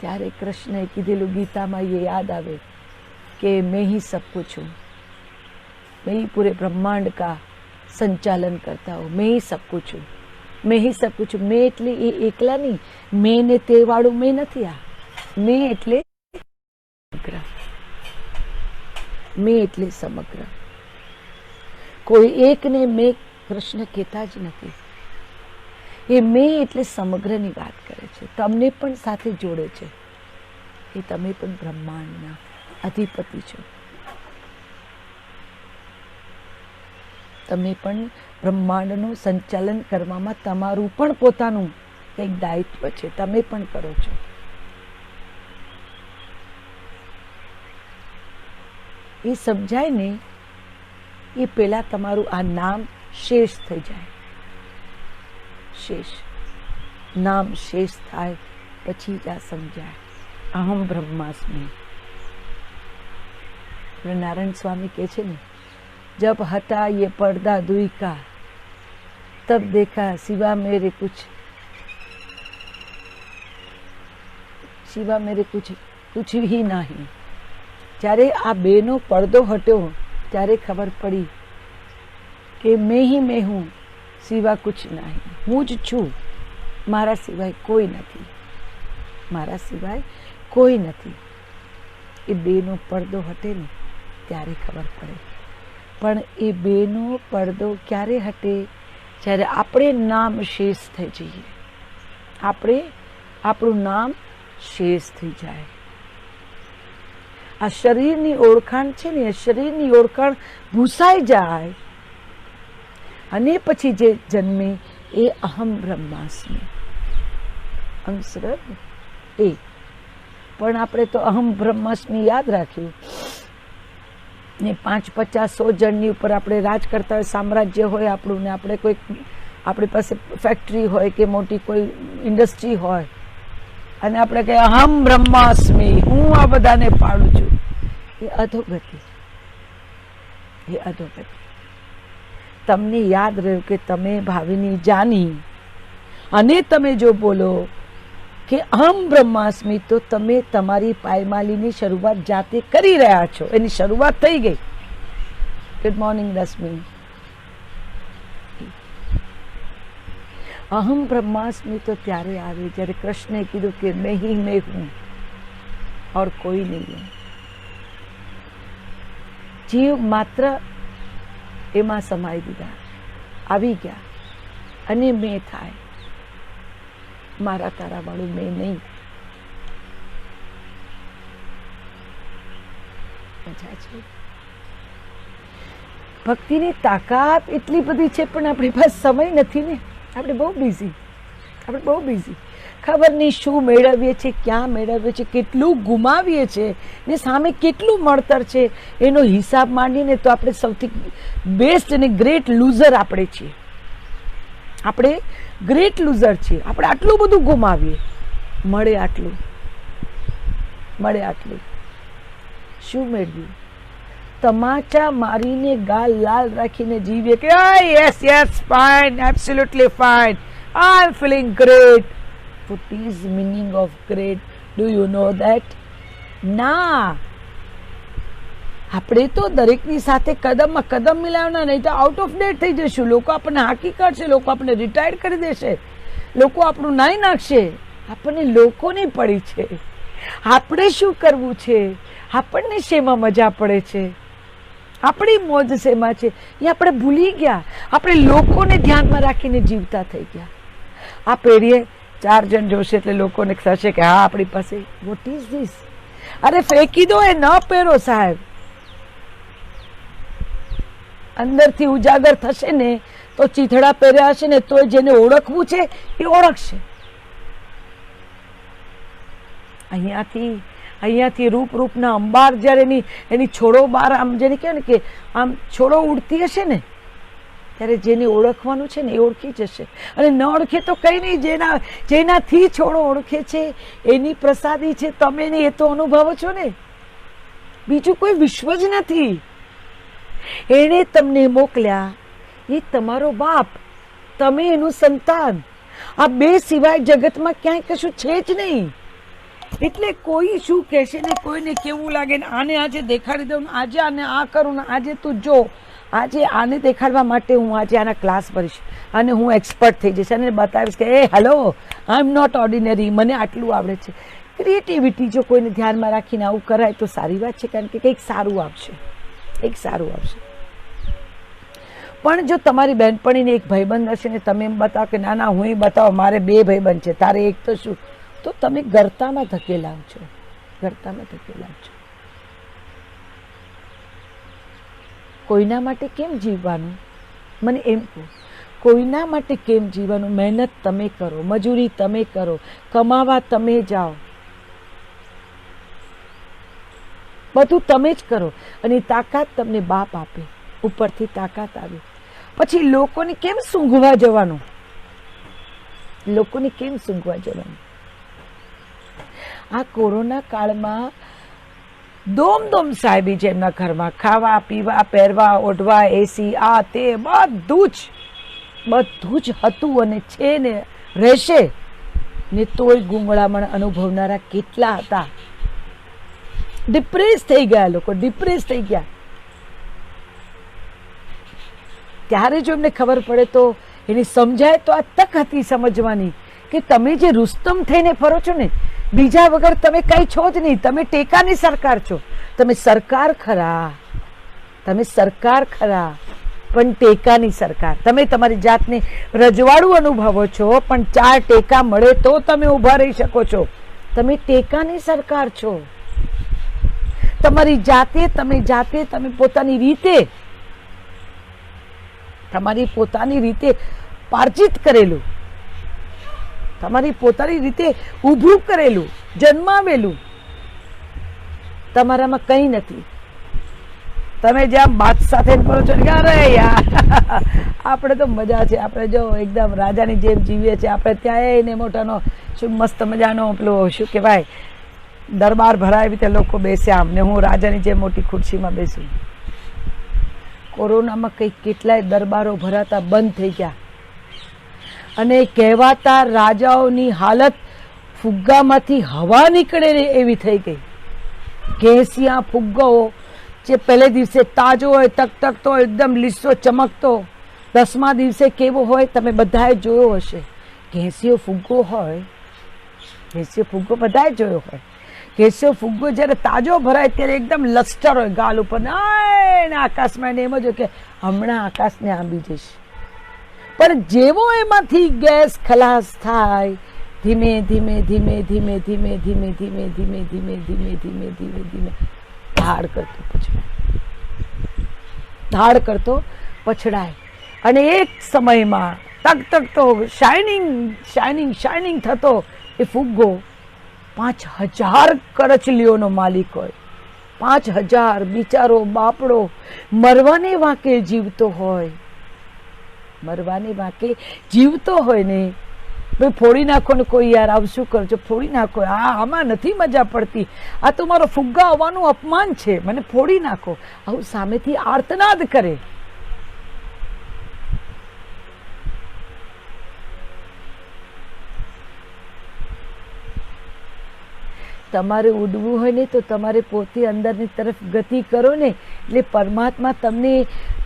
ત્યારે કૃષ્ણએ કીધેલું ગીતામાં એ યાદ આવે કે मैं ही सब कुछ हूँ, मैं ही पूरे ब्रह्मांड का संचालन करता हूँ, मैं ही सब कुछ हूँ, मैं ही सब कुछ हूँ. मैं એટલે એ એકલા નહીં, મેં ને તે વાળું મેં નથી. આ મેં એટલે સમગ્ર. કોઈ એકને મેં કૃષ્ણ કહેતા જ નથી. એ મેં એટલે સમગ્રની વાત કરે છે. તમને પણ સાથે જોડે છે. એ તમે પણ બ્રહ્માંડના અધિપતિ છો. તમે પણ બ્રહ્માંડનું સંચાલન કરવામાં તમારું પણ પોતાનું કંઈક દાયિત્વ છે. તમે પણ કરો છો. એ સમજાય ને એ પહેલા તમારું આ નામ શેષ થઈ જાય. નામ શેષ થાય પછી જ આ સમજાય. અહમ બ્રહ્માસ્મિ. નારાયણ સ્વામી કહે છે ને, जब हटा ये पर्दा दुई का तब देखा सिवा मेरे कुछ कुछ भी नहीं। જ્યારે આ બેનો પડદો હટ્યો ત્યારે ખબર પડી કે મેં હું, સિવા કુછ નહીં, હું જ છું, મારા સિવાય કોઈ નથી, મારા સિવાય કોઈ નથી. એ બેનો પડદો હટે ને ત્યારે ખબર પડે. પણ એ બેનો પડદો ક્યારે હટે? જ્યારે આપણે નામ શેષ થઈ જઈએ, આપણું નામ શેષ થઈ જાય. આ શરીરની ઓળખાણ છે ને, એ શરીરની ઓળખાણ ભૂસાઈ જાય અને પછી જે જન્મે એ અહમ બ્રહ્માસ્મી, અંશરદ એ. પણ આપણે તો અહમ બ્રહ્માસ્મી યાદ રાખ્યું ને 5, 50, 100 જણની ઉપર આપણે રાજ કરતા હોય, સામ્રાજ્ય હોય આપણું, ને આપણે કોઈ આપણી પાસે ફેક્ટરી હોય કે મોટી કોઈ ઇન્ડસ્ટ્રી હોય અને આપણે કહીએ અહમ બ્રહ્માસ્મી, હું આ બધાને પાડું છું. એ અધોગતિ, એ અધોગતિ. તમને યાદ રહ્યું કે તમે ભાવિની જાની અને તમે જો બોલો કે અહમ બ્રહ્માસ્મી, તો તમે તમારી પાયમાલીની શરૂઆત જાતે કરી રહ્યા છો. એની શરૂઆત થઈ ગઈ. Good morning Rashmi. અહમ બ્રહ્માસ્મી તો ત્યારે આવે જ્યારે કૃષ્ણે કીધું કે મેં હું और कोई नहीं है. જીવ માત્ર એમાં સમાઈ દીધા, આવી ગયા અને મેં થાય. મારા તારા વાળું મેં નહીં. મજા છે. ભક્તિની તાકાત એટલી બધી છે, પણ આપણી પાસે સમય નથી ને. આપણે બહુ બિઝી. ખબર નહીં શું મેળવીએ છીએ, ક્યાં મેળવીએ છીએ, કેટલું ગુમાવીએ છીએ ને સામે કેટલું મળતર છે, એનો હિસાબ માંડીને તો આપણે સૌથી બેસ્ટ અને ગ્રેટ લૂઝર આપણે છીએ. આપણે ગ્રેટ લૂઝર છીએ. આપણે આટલું બધું ગુમાવીએ, મળે આટલું. શું મેળવ્યું? તમાચા મારીને ગાલ લાલ રાખીને જીવીએ કે yes fine, absolutely fine, I am feeling great. What is meaning of great? Do you know that? ના, આપણે તો દરેકની સાથે કદમમાં કદમ મિલાવના, નહીં તો આઉટ ઓફ ડેટ થઈ જશું. લોકો આપણને હાંકી કાઢશે, લોકો આપણને રિટાયર્ડ કરી દેશે, લોકો આપણું નાઈ નાખશે. આપણને લોકોની પડી છે. આપણે શું કરવું છે? આપણને શેમાં મજા પડે છે? આપણી મોજ શેમાં છે? એ આપણે ભૂલી ગયા. આપણે લોકોને ધ્યાનમાં રાખીને જીવતા થઈ ગયા. આ પેઢીએ 4 જણ જોશે એટલે લોકોને થશે કે હા આપણી પાસે. What is this? અરે ફેંકી દો, એ ન પહેરો સાહેબ. અંદરથી ઉજાગર થશે ને તો ચીથડા પહેર્યા હશે ને તો જેને ઓળખવું છે એ ઓળખશે. અહીંયાથી રૂપના અંબાર જ્યારે એની છોડો બહાર આમ જેને કહેવાય ને કે આમ છોડો ઉડતી હશે ને ત્યારે જેને ઓળખવાનું છે ને એ ઓળખી જશે. અને ન ઓળખે તો કંઈ નહીં, જેનાથી છોડો ઓળખે છે એની પ્રસાદી છે. તમે ને એ તો અનુભવો છો ને, બીજું કોઈ વિશ્વ જ નથી. એણે તમને મોકલ્યા, એ તમારો બાપ, તમે એનું સંતાન. આ બે સિવાય જગતમાં ક્યાંય કશું છે જ નહીં. એટલે કોઈ શું કહેશે ને, કોઈને કેવું લાગે ને આને આજે દેખાડી દઉં, આજે આને આ કરું ને, આજે તું જો, આજે આને દેખાડવા માટે હું આજે આના ક્લાસ ભરીશ અને હું એક્સપર્ટ થઈ જઈશ અને બતાવીશ કે એ hello, I am not ordinary, મને આટલું આવડે છે. ક્રિએટિવિટી જો કોઈને ધ્યાનમાં રાખીને આવું કરાય તો સારી વાત છે, કારણ કે કંઈક સારું આવશે. પણ જો તમારી બહેનપણીને એક ભાઈબંધ હશે ને તમે એમ બતાવો કે ના હું એ બતાવો, મારે 2 ભાઈબંધ છે, તારે એક તો શું, તો તમે ગરતામાં ધકેલાવ છો. કોઈના માટે કેમ જીવવાનું? મને એમ કહો, કોઈના માટે કેમ જીવવાનું? મહેનત તમે કરો, મજૂરી તમે કરો, કમાવા તમે જાઓ, બધું તમે જ કરો. અને તાકાત તમને બાપ આપે, ઉપરથી તાકાત આવે. પછી લોકોને કેમ સૂંઘવા જવાનું? આ કોરોના કાળમાં દોમ સાહેબી છે એમના ઘરમાં. ખાવા પીવા, પહેરવા, ઓઢવા, એસી, આ તે બધું જ હતું અને છે ને રહેશે ને. તોય ગુંગળામણ અનુભવનારા કેટલા હતા? ડિપ્રેસ થઈ ગયા લોકો, ડિપ્રેસ થઈ ગયા. ત્યારે જો એમને ખબર પડે તો એની સમજાય તો આ તક હતી સમજવાની કે તમે જે રુસ્તમ થઈને ફરો છો ને, બીજા વગર તમે કઈ છો જ નહીં. તમે ટેકાની સરકાર છો. તમે સરકાર ખરા, તમે સરકાર ખરા, પણ ટેકાની સરકાર. તમે તમારી જાતને રજવાડું અનુભવો છો, પણ 4 ટેકા મળે તો તમે ઊભા રહી શકો છો. તમે ટેકાની સરકાર છો. તમારી જાતે તમે પોતાની રીતે, તમારી પોતાની રીતે પાર્જિત કરેલું, તમારી પોતાની રીતે ઊભું કરેલું, જન્માવેલું તમારામાં કંઈ નથી. તમે જેમ બાદ સાથે કરો છો કે અરે યાર આપણે તો મજા છે, આપણે જો એકદમ રાજાની જેમ જીવીએ છીએ, આપણે ત્યાં એને મોટાનો શું મસ્ત મજાનો પેલો શું કહેવાય દરબાર ભરાય એવી રીતે લોકો બેસે, આમને હું રાજાની જેમ મોટી ખુરશીમાં બેસું. કોરોનામાં કંઈક કેટલાય દરબારો ભરાતા બંધ થઈ ગયા અને કહેવાતા રાજાઓની હાલત ફુગ્ગામાંથી હવા નીકળે એવી થઈ ગઈ. ઘેંસિયા ફુગ્ગો જે પહેલે દિવસે તાજો હોય, તકતકતો એકદમ લીસો ચમકતો, 10મા દિવસે કેવો હોય તમે બધાએ જોયો હશે. ઘેંસિયો ફુગ્ગો હોય, ઘેંસિયો ફુગ્ગો બધાએ જોયો હોય. ઘેંસિયો ફુગ્ગો જ્યારે તાજો ભરાય ત્યારે એકદમ લસ્ટર હોય ગાલ ઉપર, ને આકાશમાં એમ જ હોય કે હમણાં આકાશને આંબી જઈશ. પણ જેવો એમાંથી ગેસ ખલાસ થાય, ધીમે ધીમે ધીમે ધીમે ધીમે ધીમે ધીમે ધીમે ધીમે ધીમે ધીમે ધીમે ધીમે ધાડ કરતો પછડાય, ધાડ કરતો પછડાય. અને એક સમયમાં તકતકતો શાઇનિંગ શાઇનિંગ શાઇનિંગ થતો એ ફુગ્ગો 5000 કરચલીઓનો માલિક હોય. 5000 બિચારો બાપડો મરવાને વાંકે જીવતો હોય, મરવાને વાંકે જીવતો હોય ને ભાઈ ફોડી નાખો ને કોઈ યાર આવ શું કરજો, ફોડી નાખો, આમાં નથી મજા પડતી, આ તો મારો ફુગ્ગા આવવાનું અપમાન છે, મને ફોડી નાખો, આવું સામેથી આર્તનાદ કરે. તમારે ઉડવું હોય ને તો તમારે પોતે અંદરની તરફ ગતિ કરો ને, એટલે પરમાત્મા તમને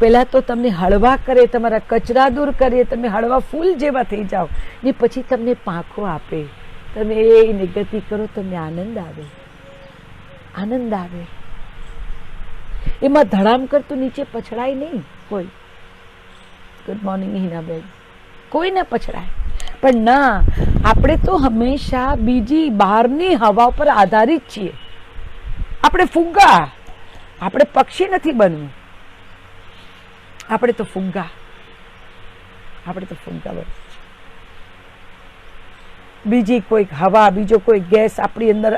પહેલાં તો તમને હળવા કરે, તમારા કચરા દૂર કરે, તમે હળવા ફૂલ જેવા થઈ જાઓ ને પછી તમને પાંખો આપે. તમે એને ગતિ કરો, તમને આનંદ આવે, આનંદ આવે. એમાં ધડામ કરતું નીચે પછડાય નહીં કોઈ. ગુડ મોર્નિંગ હિનાબેન. કોઈ ના પછડાય. પણ ના, આપણે તો હંમેશા બીજી બહારની હવા પર આધારિત છીએ. આપણે ફુગ્ગા, આપણે પક્ષી નથી બનવું, આપણે તો ફુગ્ગા, આપણે તો ફુગ્ગા બનવું. બીજી કોઈક હવા, બીજો કોઈ ગેસ આપણી અંદર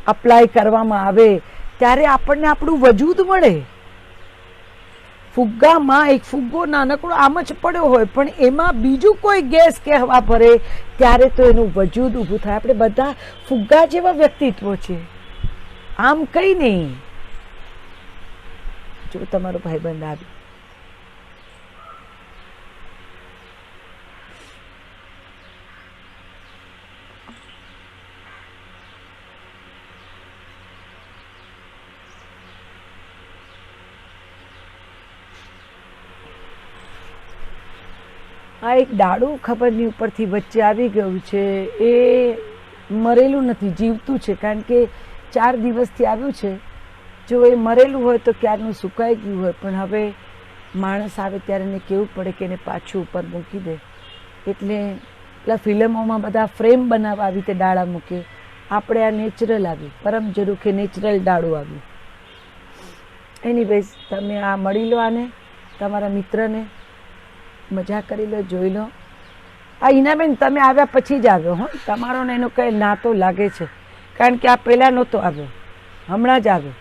અપ્લાય કરવામાં આવે ત્યારે આપણને આપણું વજૂદ મળે. ફુગ્ગામાં એક ફુગ્ગો નાનકડો આમ જ પડ્યો હોય, પણ એમાં બીજું કોઈ ગેસ કે હવા ભરે ત્યારે તો એનું વજૂદ ઊભું થાય. આપણે બધા ફુગ્ગા જેવા વ્યક્તિત્વ છે, આમ કઈ નહીં. જો તમારો ભાઈબંધ આવે, આ એક ડાળું ખબર નહીં ઉપરથી વચ્ચે આવી ગયું છે, એ મરેલું નથી, જીવતું છે. કારણ કે 4 દિવસથી આવ્યું છે. જો એ મરેલું હોય તો ક્યારનું સુકાઈ ગયું હોય, પણ હવે માણસ આવે ત્યારે એને કેવું પડે કે એને પાછું ઉપર મૂકી દે. એટલે પેલા ફિલ્મોમાં બધા ફ્રેમ બનાવવા આવી રીતે ડાળા મૂકે, આપણે આ નેચરલ આવ્યું, પરમ જરૂર નેચરલ ડાળું આવ્યું. એની બેસ તમે આ મળી લો, આને તમારા મિત્રને મજા કરી લો, જોઈ લો. આ હિનાબેન તમે આવ્યા પછી જ આવ્યો હો, તમારો ને એનો કંઈ નાતો લાગે છે, કારણ કે આ પહેલાં નહોતો આવ્યો, હમણાં જ આવ્યો.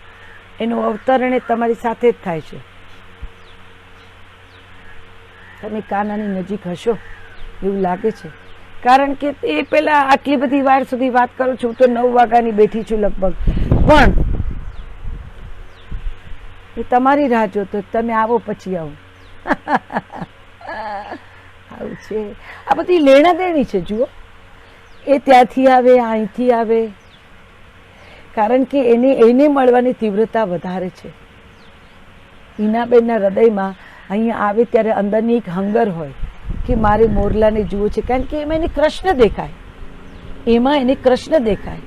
એનું અવતરણ એ તમારી સાથે જ થાય છે. તમે કાનાની નજીક હશો એવું લાગે છે, કારણ કે એ પહેલાં આટલી બધી વાર સુધી વાત કરું છું. તો 9 વાગ્યાની બેઠી છું લગભગ, પણ એ તમારી રાહ જોતો, તમે આવો પછી આવું. આવું છે. આ બધી લેણા દેણી છે. જુઓ, એ ત્યાંથી આવે, અહીંથી આવે, કારણ કે એને મળવાની તીવ્રતા વધારે છે. હિનાબેનના હૃદયમાં અહીંયા આવે ત્યારે અંદરની એક હંગર હોય કે મારે મોરલાને જુઓ છે, કારણ કે એમાં એને કૃષ્ણ દેખાય, એમાં એને કૃષ્ણ દેખાય.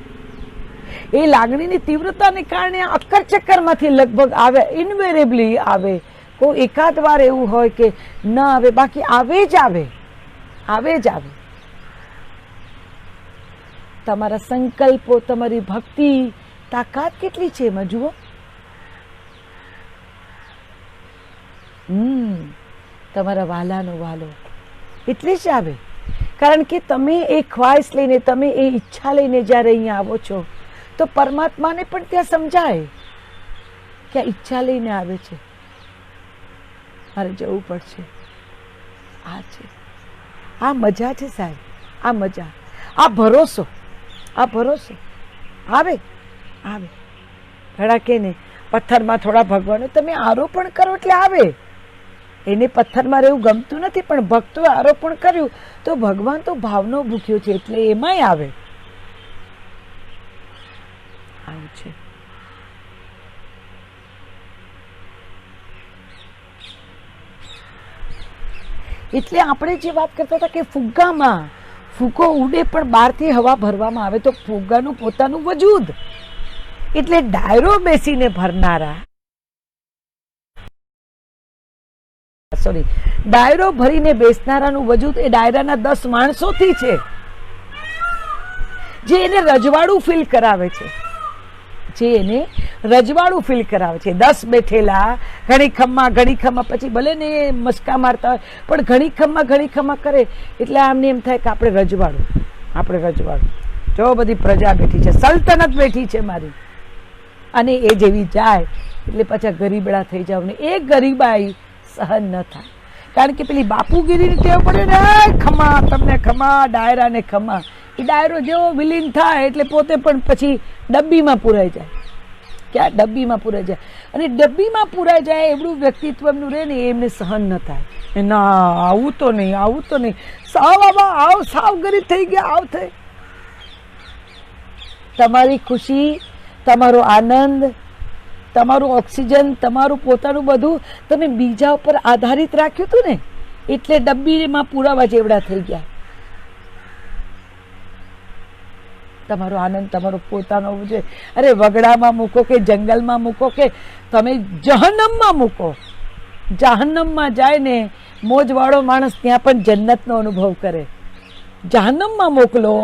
એ લાગણીની તીવ્રતાને કારણે અક્કર ચક્કરમાંથી લગભગ આવે, ઇન્વેરેબલી આવે. કોઈ એકાદ વાર એવું હોય કે ન આવે, બાકી આવે જ આવે, આવે જ આવે. તમારા સંકલ્પો, તમારી ભક્તિ, તાકાત કેટલી છે એમાં જુઓ. તમારા વાલાનો વાલો એટલે જ આવે, કારણ કે તમે એ ખ્વાહિશ લઈને, તમે એ ઈચ્છા લઈને જ્યારે અહીંયા આવો છો તો પરમાત્માને પણ ત્યાં સમજાય કે આ ઈચ્છા લઈને આવે છે, મારે જવું પડશે. આ છે, આ મજા છે સાહેબ, આ મજા, આ ભરોસો, આ ભરોસો આવે આવે. ઘણા કે ને પથ્થરમાં થોડા ભગવાનો તમે આરોપણ કરો એટલે આવે. એને પથ્થરમાં રહેવું ગમતું નથી, પણ ભક્તોએ આરોપણ કર્યું તો ભગવાન તો ભાવનો ભૂખ્યો છે એટલે એમાંય આવે. આવું છે. એટલે આપણે જે વાત કરતા હતા કે ફુગ્ગામાં ફુગ્ગો ઉડે પણ બહારથી હવા ભરવામાં આવે તો ફુગ્ગાનું પોતાનું વજૂદ, એટલે ડાયરો બેસીને ભરનારા, સોરી, ડાયરો ભરીને બેસનારાનું વજૂદ એ ડાયરાના 10 માણસોથી છે, જે એને રજવાડું ફીલ કરાવે છે, જે એને રજવાડું ફીલ કરાવે છે. 10 બેઠેલા ઘણી ખમ્મા પછી ભલે ને મસ્કા મારતા હોય પણ ઘણી ખમ્મા કરે એટલે આમને એમ થાય કે આપણે રજવાડું, જો બધી પ્રજા બેઠી છે, સલ્તનત બેઠી છે મારી. અને એ જેવી જાય એટલે પાછા ગરીબડા થઈ જાવ ને એ ગરીબાઈ સહન ન થાય, કારણ કે પેલી બાપુગીરીની ટેવ પડે ને, ખમા તમને ખમા, ડાયરાને ખમા. એ ડાયરો જેવો વિલીન થાય એટલે પોતે પણ પછી ડબ્બીમાં પૂરાઈ જાય, ક્યાં ડબ્બીમાં પૂરાઈ જાય. અને ડબ્બીમાં પૂરાઈ જાય એવડું વ્યક્તિત્વ એમનું રહે ને એમને સહન ન થાય. ના આવું તો નહીં, સાવ ગરીબ થઈ ગયા, આવ થઈ. તમારી ખુશી, તમારો આનંદ, તમારું ઓક્સિજન, તમારું પોતાનું બધું તમે બીજા ઉપર આધારિત રાખ્યું હતું ને એટલે ડબ્બીમાં પુરાવા જેવડા થઈ ગયા. તમારો આનંદ તમારો પોતાનો હોવો જોઈએ. અરે વગડામાં મૂકો કે જંગલમાં મૂકો કે તમે જહન્નમમાં મૂકો, જહન્નમમાં જાય ને મોજવાળો માણસ ત્યાં પણ જન્નતનો અનુભવ કરે. જહન્નમમાં મોકલો,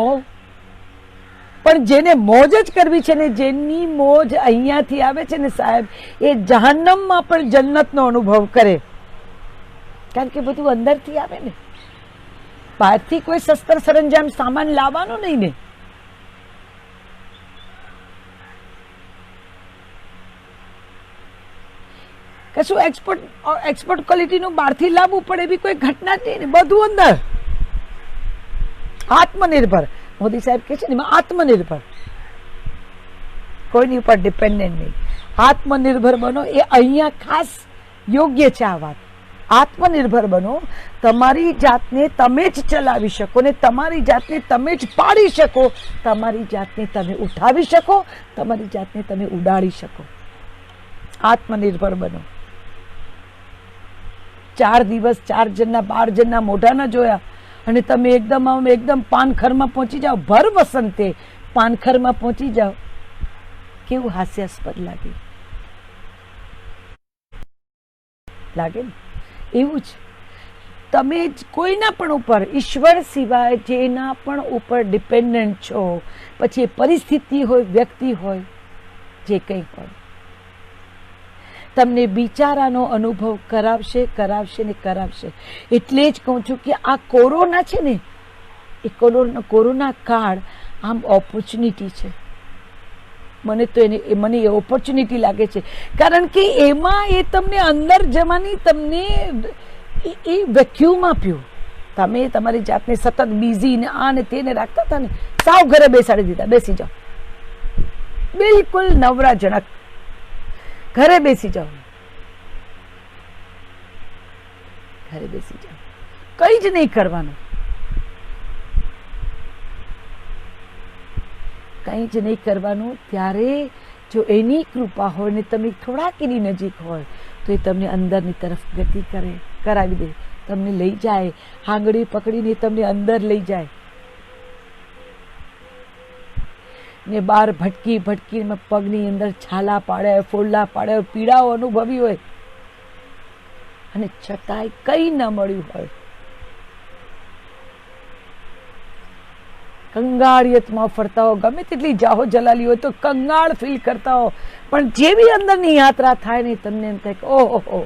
પણ જેને મોજ જ કરવી છે ને, જેની મોજ અહીંયાથી આવે છે ને સાહેબ, એ જહન્નમમાં પણ જન્નતનો અનુભવ કરે, કારણ કે બધું અંદરથી આવે ને, બહારથી કોઈ શસ્ત્ર સરંજામ સામાન લાવવાનો નહીં ને. કશું એક્સપોર્ટ ક્વોલિટીનું બહારથી લાવવું પડે એવી કોઈ ઘટના જ નહીં ને, બધું અંદર. આત્મનિર્ભર મોદી સાહેબ કહે છે ને, એમાં આત્મનિર્ભર, કોઈની ઉપર ડિપેન્ડન્ટ નહીં. આત્મનિર્ભર બનો એ અહીંયા ખાસ યોગ્ય છે આ વાત. આત્મનિર્ભર બનો, તમારી જાતને તમે જ ચલાવી શકો ને તમારી જાતને તમે જ પાડી શકો, તમારી જાતને તમે ઉઠાવી શકો, તમારી જાતને તમે ઉડાડી શકો. આત્મનિર્ભર બનો. 4 દિવસ 4 જણના 12 જણના મોઢા ના જોયા અને તમે એકદમ પાનખરમાં પહોંચી જાઓ, ભર વસંતે પાનખરમાં પહોંચી જાઓ, કેવું હાસ્યાસ્પદ લાગે ને? એવું જ તમે કોઈના પણ ઉપર, ઈશ્વર સિવાય જેના પણ ઉપર ડિપેન્ડન્ટ છો, પછી એ પરિસ્થિતિ હોય, વ્યક્તિ હોય, જે કંઈ પણ તમને બિચારાનો અનુભવ કરાવશે. એટલે જ કહું છું કે આ કોરોના છે ને, એ કોરોના કાળ આમ ઓપોર્ચ્યુનિટી છે. મને એ ઓપોર્ચ્યુનિટી લાગે છે, કારણ કે એમાં એ તમને અંદર જવાની, તમને એ વેક્યુમ આપ્યું. તમે તમારી જાતને સતત બિઝી ને આ ને તેને રાખતા હતા ને, સાવ ઘરે બેસાડી દીધા. બેસી જાઓ, બિલકુલ નવરા જણક, ઘરે બેસી જાઓ, કઈ જ નહીં કરવાનું. કંઈ જ નહીં કરવાનું. ત્યારે જો એની કૃપા હોય ને તમે થોડાક એની નજીક હોય તો એ તમને અંદરની તરફ ગતિ કરાવી દે, તમને લઈ જાય, આંગળી પકડીને તમને અંદર લઈ જાય ને બહાર ભટકી ભટકીને પગની અંદર છાલા પાડે, ફોડલા પાડે, પીડાઓ અનુભવી હોય અને છતાંય કંઈ ન મળ્યું હોય, કંગાળિયતમાં ફરતા હો, ગમે તેટલી જાહો જલાલી હોય તો કંગાળ ફીલ કરતા હો, પણ જેવી અંદરની યાત્રા થાય ને તમને એમ થાય કે ઓહો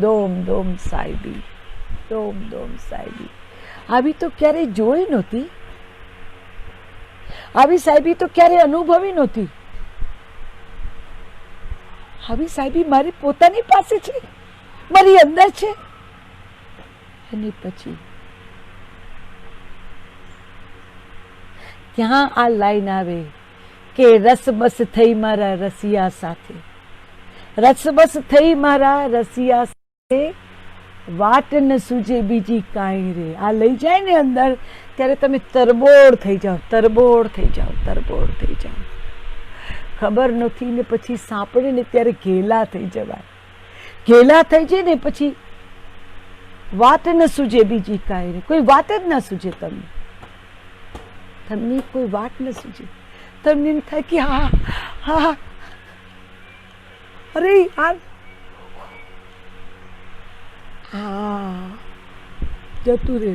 દોમ દોમ સાહેબી, દોમ દોમ સાહેબી. આવી તો ક્યારેય જોઈ નહોતી, આવી સાહેબી તો ક્યારેય અનુભવી નહોતી. આવી સાહેબી મારી પોતાની પાસે છે, મારી અંદર છે. અને પછી ત્યાં આ લાઈન આવે કે રસબસ થઈ મારા રસિયા સાથે, રસબસ થઈ મારા રસિયા સાથે, વાટ ન સૂજે બીજી કાંઈ રે. આ લઈ જાય ને અંદર ત્યારે તમે તરબોળ થઈ જાઓ, તરબોળ થઈ જાઓ, તરબોળ થઈ જાઓ. ખબર નથી ને પછી સાંપડે ને ત્યારે ઘેલા થઈ જવાય, ઘેલા થઈ જાય ને પછી વાત ન સૂજે બીજી કાંઈ રે. કોઈ વાત જ ના સૂજે તમને, તમને કોઈ વાત ન સૂજે. તમને એમ થાય કે હા હા અરે યાર હા જતું રે.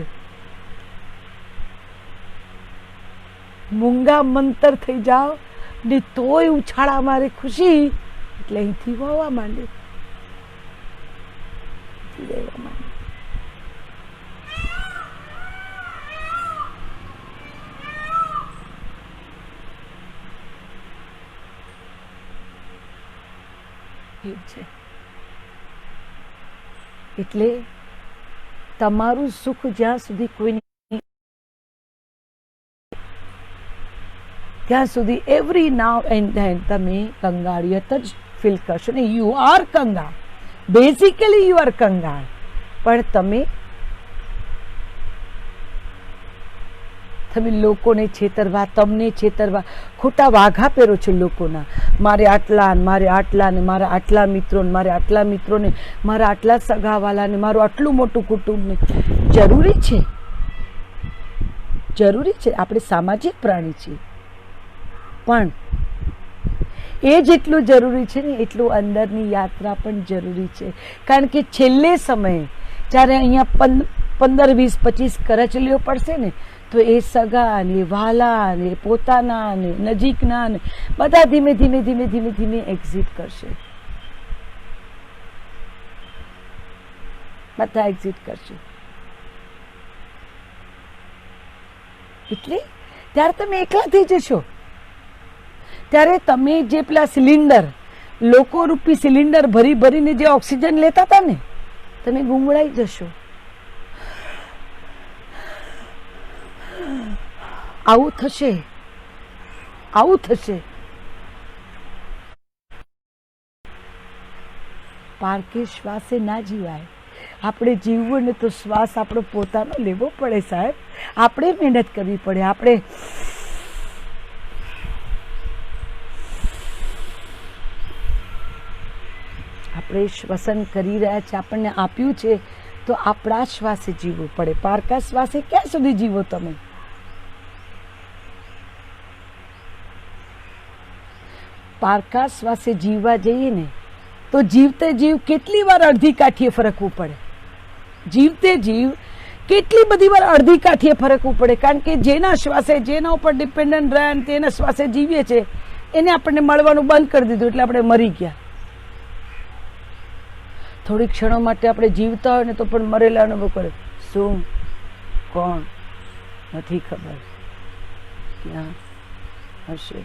મૂંગા મંતર થઈ જાઓ ને તોય ઉછાળા મારે ખુશી, એટલે અહીંથી વાવા માંડે, રહેવા માંડે. છે એટલે તમારું સુખ જ્યાં સુધી કોઈ ત્યાં સુધી એવરી નાવ એન્ડ ધેન તમે કંગાળિયત જ ફીલ કરશો ને. યુ આર કંગાળ, બેઝિકલી યુ આર કંગાળ, પણ તમે લોકોને છેતરવા, તમને છેતરવા, ખોટા વાઘા પહેરો છો લોકોના. મારે આટલા ને મારે આટલા ને મારા આટલા મિત્રો ને મારે આટલા મિત્રોને, મારા આટલા સગાવાલાને, મારું આટલું મોટું કુટુંબને. જરૂરી છે, જરૂરી છે, આપણે સામાજિક પ્રાણી છીએ, પણ એ જેટલું જરૂરી છે ને એટલું અંદરની યાત્રા પણ જરૂરી છે. કારણ કે છેલ્લે સમયે જ્યારે અહીંયા 15, 20, 25 કરચલીઓ પડશે ને તો એ સગા ને વાલા ને પોતાના ને નજીકના ને બધા ધીમે ધીમે ધીમે ધીમે ધીમે એક્ઝિટ કરશે, બધા એક્ઝિટ કરશે. એટલે ત્યારે તમે એકલા થઈ જશો. ત્યારે તમે જે પેલા સિલિન્ડર, લોકો રૂપી સિલિન્ડર ભરી ભરીને જે ઓક્સિજન લેતા હતા ને, તમે ગુંગળાઈ જશો. આવું થશે, આવું થશે. પારકે શ્વાસે ના જીવાય. આપણે જીવવું ને તો શ્વાસ આપણો પોતાનો લેવો પડે સાહેબ, આપણે મહેનત કરવી પડે. આપણે શ્વસન કરી રહ્યા છે, આપણને આપ્યું છે તો આપણા શ્વાસે જીવવું પડે. પારકા શ્વાસે ક્યાં સુધી જીવો તમે? પારકા શ્વાસે જીવવા જઈએ ને તો જીવતે જીવ કેટલી વાર અડધી કાઠીએ ફરકવું પડે. જીવતે જીવ કેટલી બધી વાર અડધી કાઠીએ ફરકવું પડે. કારણ કે જેના શ્વાસે, જેના ઉપર ડિપેન્ડન્ટ રહ્યા અને તેના શ્વાસે જીવીએ છે, એને આપણને મળવાનું બંધ કરી દીધું એટલે આપણે મરી ગયા. થોડી ક્ષણો માટે આપણે જીવતા હોય ને તો પણ મરેલા અનુભવ કરે. શું, કોણ, નથી ખબર, ક્યાં હશે,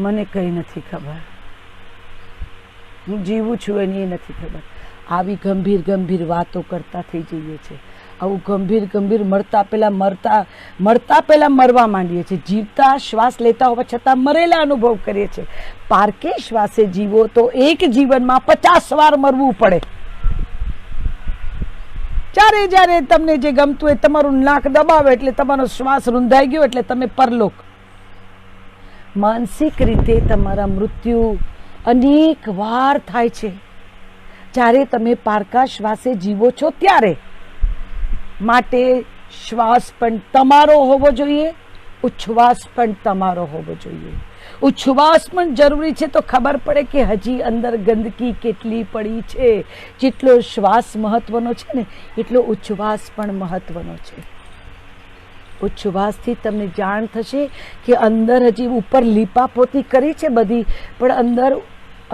મને કંઈ નથી ખબર, હું જીવું છું એની નથી ખબર. આવી ગંભીર ગંભીર વાતો કરતા થઈ જઈએ છીએ. આવું ગંભીર ગંભીર મળતા પહેલા મરવા માંડીએ છીએ. જીવતા શ્વાસ લેતા હોવા છતાં મરેલા અનુભવ કરીએ છીએ. પારકે શ્વાસે જીવો તો એક જીવનમાં 50 વાર મરવું પડે. જ્યારે જ્યારે તમને જે ગમતું હોય તમારું નાક દબાવે એટલે તમારો શ્વાસ રૂંધાઈ ગયો એટલે તમે પરલોક. માનસિક રીતે તમારા મૃત્યુ અનેક વાર થાય છે જ્યારે તમે પારકા શ્વાસે જીવો છો ત્યારે. માટે શ્વાસ પણ તમારો હોવો જોઈએ, ઉચ્છ્વાસ પણ તમારો હોવો જોઈએ. ઉચ્છ્વાસ પણ જરૂરી છે તો ખબર પડે કે હજી અંદર ગંદકી કેટલી પડી છે. જેટલો શ્વાસ મહત્વનો છે ને એટલો ઉચ્છ્વાસ પણ મહત્વનો છે. ઉચ્છ્વાસથી તમને જાણ થશે કે અંદર હજી ઉપર લીપાપોતી કરી છે બધી, પણ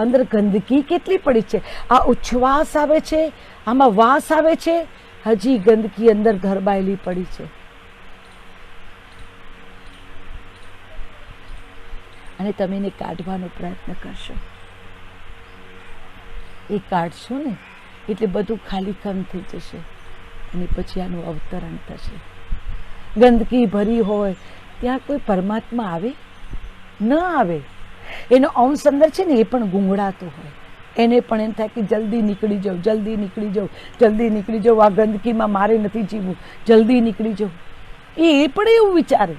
અંદર ગંદકી કેટલી પડી છે. આ ઉચ્છ્વાસ આવે છે, આમાં વાસ આવે છે, હજી ગંદકી અંદર ધરબાયેલી પડી છે. અને તમે એને કાઢવાનો પ્રયત્ન કરશો. એ કાઢશો ને એટલે બધું ખાલીખમ થઈ જશે અને પછી આનું અવતરણ થશે. ગંદકી ભરી હોય ત્યાં કોઈ પરમાત્મા આવે ન આવે. એનો અંશ અંદર છે ને એ પણ ગુંગળાતો હોય. એને પણ એમ થાય કે જલ્દી નીકળી જાઉં, જલ્દી નીકળી જાઉં, જલ્દી નીકળી જાઉં, આ ગંદકીમાં મારે નથી જીવવું, જલ્દી નીકળી જાઉં. એ પણ એવું વિચારે.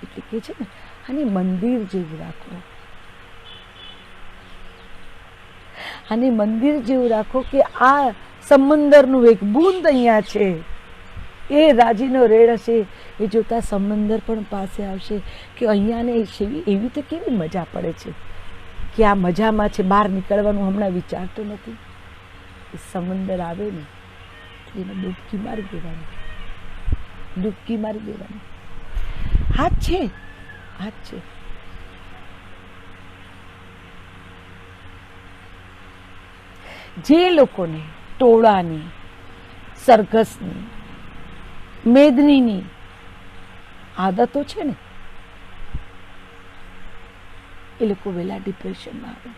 એટલે કે છે ને આને મંદિર જેવું રાખો, આને મંદિર જેવું રાખો કે આ સમંદરનું એક બૂંદ અહીંયા છે. એ રાજીનો રેડ હશે એ જોતા સમંદર પણ પાસે આવશે કે અહીંયાને એવી તો કેવી મજા પડે છે કે આ મજામાં છે, બહાર નીકળવાનું હમણાં વિચારતો નથી. એ સમંદર આવે ને એને ડૂબકી મારી દેવાની, ડૂબકી મારી દેવાની. હાથ છે, હાથ છે. જે લોકોને ટોળાની, સરઘસની, મેદનીની આદતો છે ને એ લોકો વહેલા ડિપ્રેશનમાં આવે.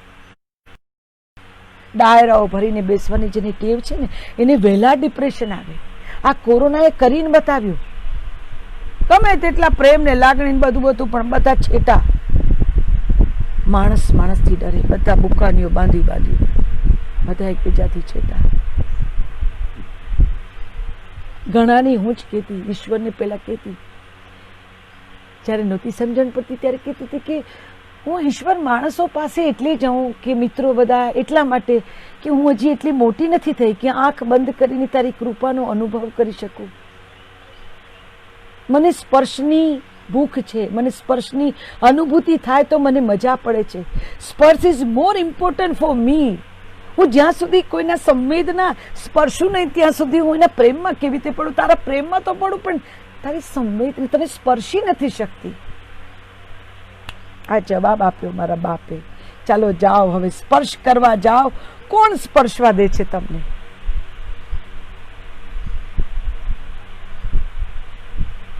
ડાયરાઓ ભરીને બેસવાની જેની ટેવ છે ને એને વહેલા ડિપ્રેશન આવે. આ કોરોનાએ કરીને બતાવ્યું. ગમે તેટલા પ્રેમ ને લાગણી બધું પણ બધા છેટા. માણસથી ડરે, બધા બુકાનીઓ બાંધી બધા એકબીજાથી છેટા. ઘણાની હું જ કહેતી, ઈશ્વરને પહેલા કહેતી, જ્યારે નહોતી સમજણ પડતી ત્યારે કહેતી હતી કે હું ઈશ્વર માણસો પાસે એટલે જાઉં કે મિત્રો બધા એટલા માટે કે હું હજી એટલી મોટી નથી થઈ કે આંખ બંધ કરીને તારી કૃપાનો અનુભવ કરી શકું. મને સ્પર્શની ભૂખ છે, મને સ્પર્શની અનુભૂતિ થાય તો મને મજા પડે છે. સ્પર્શ is more important for me. હું જ્યાં સુધી કોઈના સંવેદના સ્પર્શું નહીં ત્યાં સુધી હું એના પ્રેમમાં કેવી રીતે પડું. તારા પ્રેમમાં તો પડું પણ તારી સંવેદના તને સ્પર્શી નથી શકતી. આ જવાબ આપ્યો મારા બાપે. ચાલો જાઓ, હવે સ્પર્શ કરવા જાઓ. કોણ સ્પર્શવા દે છે તમને?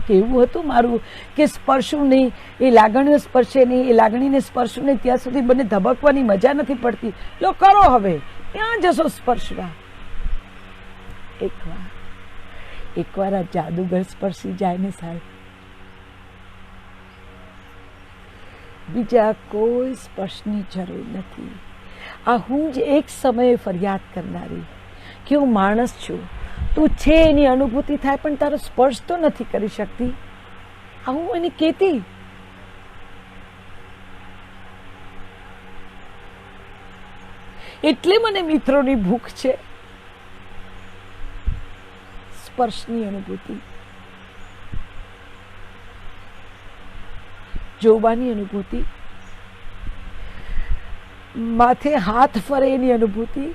કેવું હતું મારું કે સ્પર્શું નહીં, એ લાગણીઓ સ્પર્શે નહીં, એ લાગણીને સ્પર્શું નહીં ત્યાં સુધી મને ધબકવાની મજા નથી પડતી. લો કરો હવે, ત્યાં જશો સ્પર્શવા. એકવાર આ જાદુગર સ્પર્શી જાય ને સાહેબ, બીજા કોઈ સ્પર્શની જરૂર નથી. આ હું જ એક સમયે ફરિયાદ કરનારી કે હું માણસ છું, તું છે એની અનુભૂતિ થાય પણ તારો સ્પર્શ તો નથી કરી શકતી. આ હું એને કહેતી. એટલે મને મિત્રોની ભૂખ છે, સ્પર્શની અનુભૂતિ, જોવાની અનુભૂતિ, માથે હાથ ફરે એની અનુભૂતિ,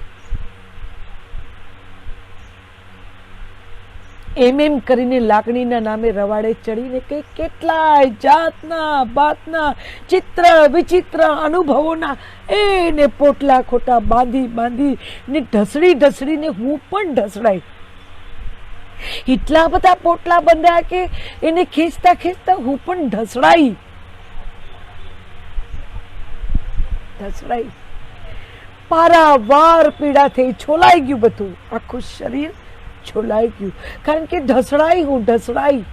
એમ કરીને લાગણીના નામે રવાડે ચડીને કે કેટલાય જાતના બાતના ચિત્ર વિચિત્ર અનુભવોના એને પોટલા ખોટા બાંધી ને ઢસડીને હું પણ ઢસડાઈ. એટલા બધા પોટલા બંધ્યા કે એને ખેંચતા હું પણ ઢસડાઈ. પારાવાર પીડા થઈ, છોલાઈ ગયું બધું, આખું શરીર છોલાઈ ગયું, કારણ કે હું ઢસડાઈ.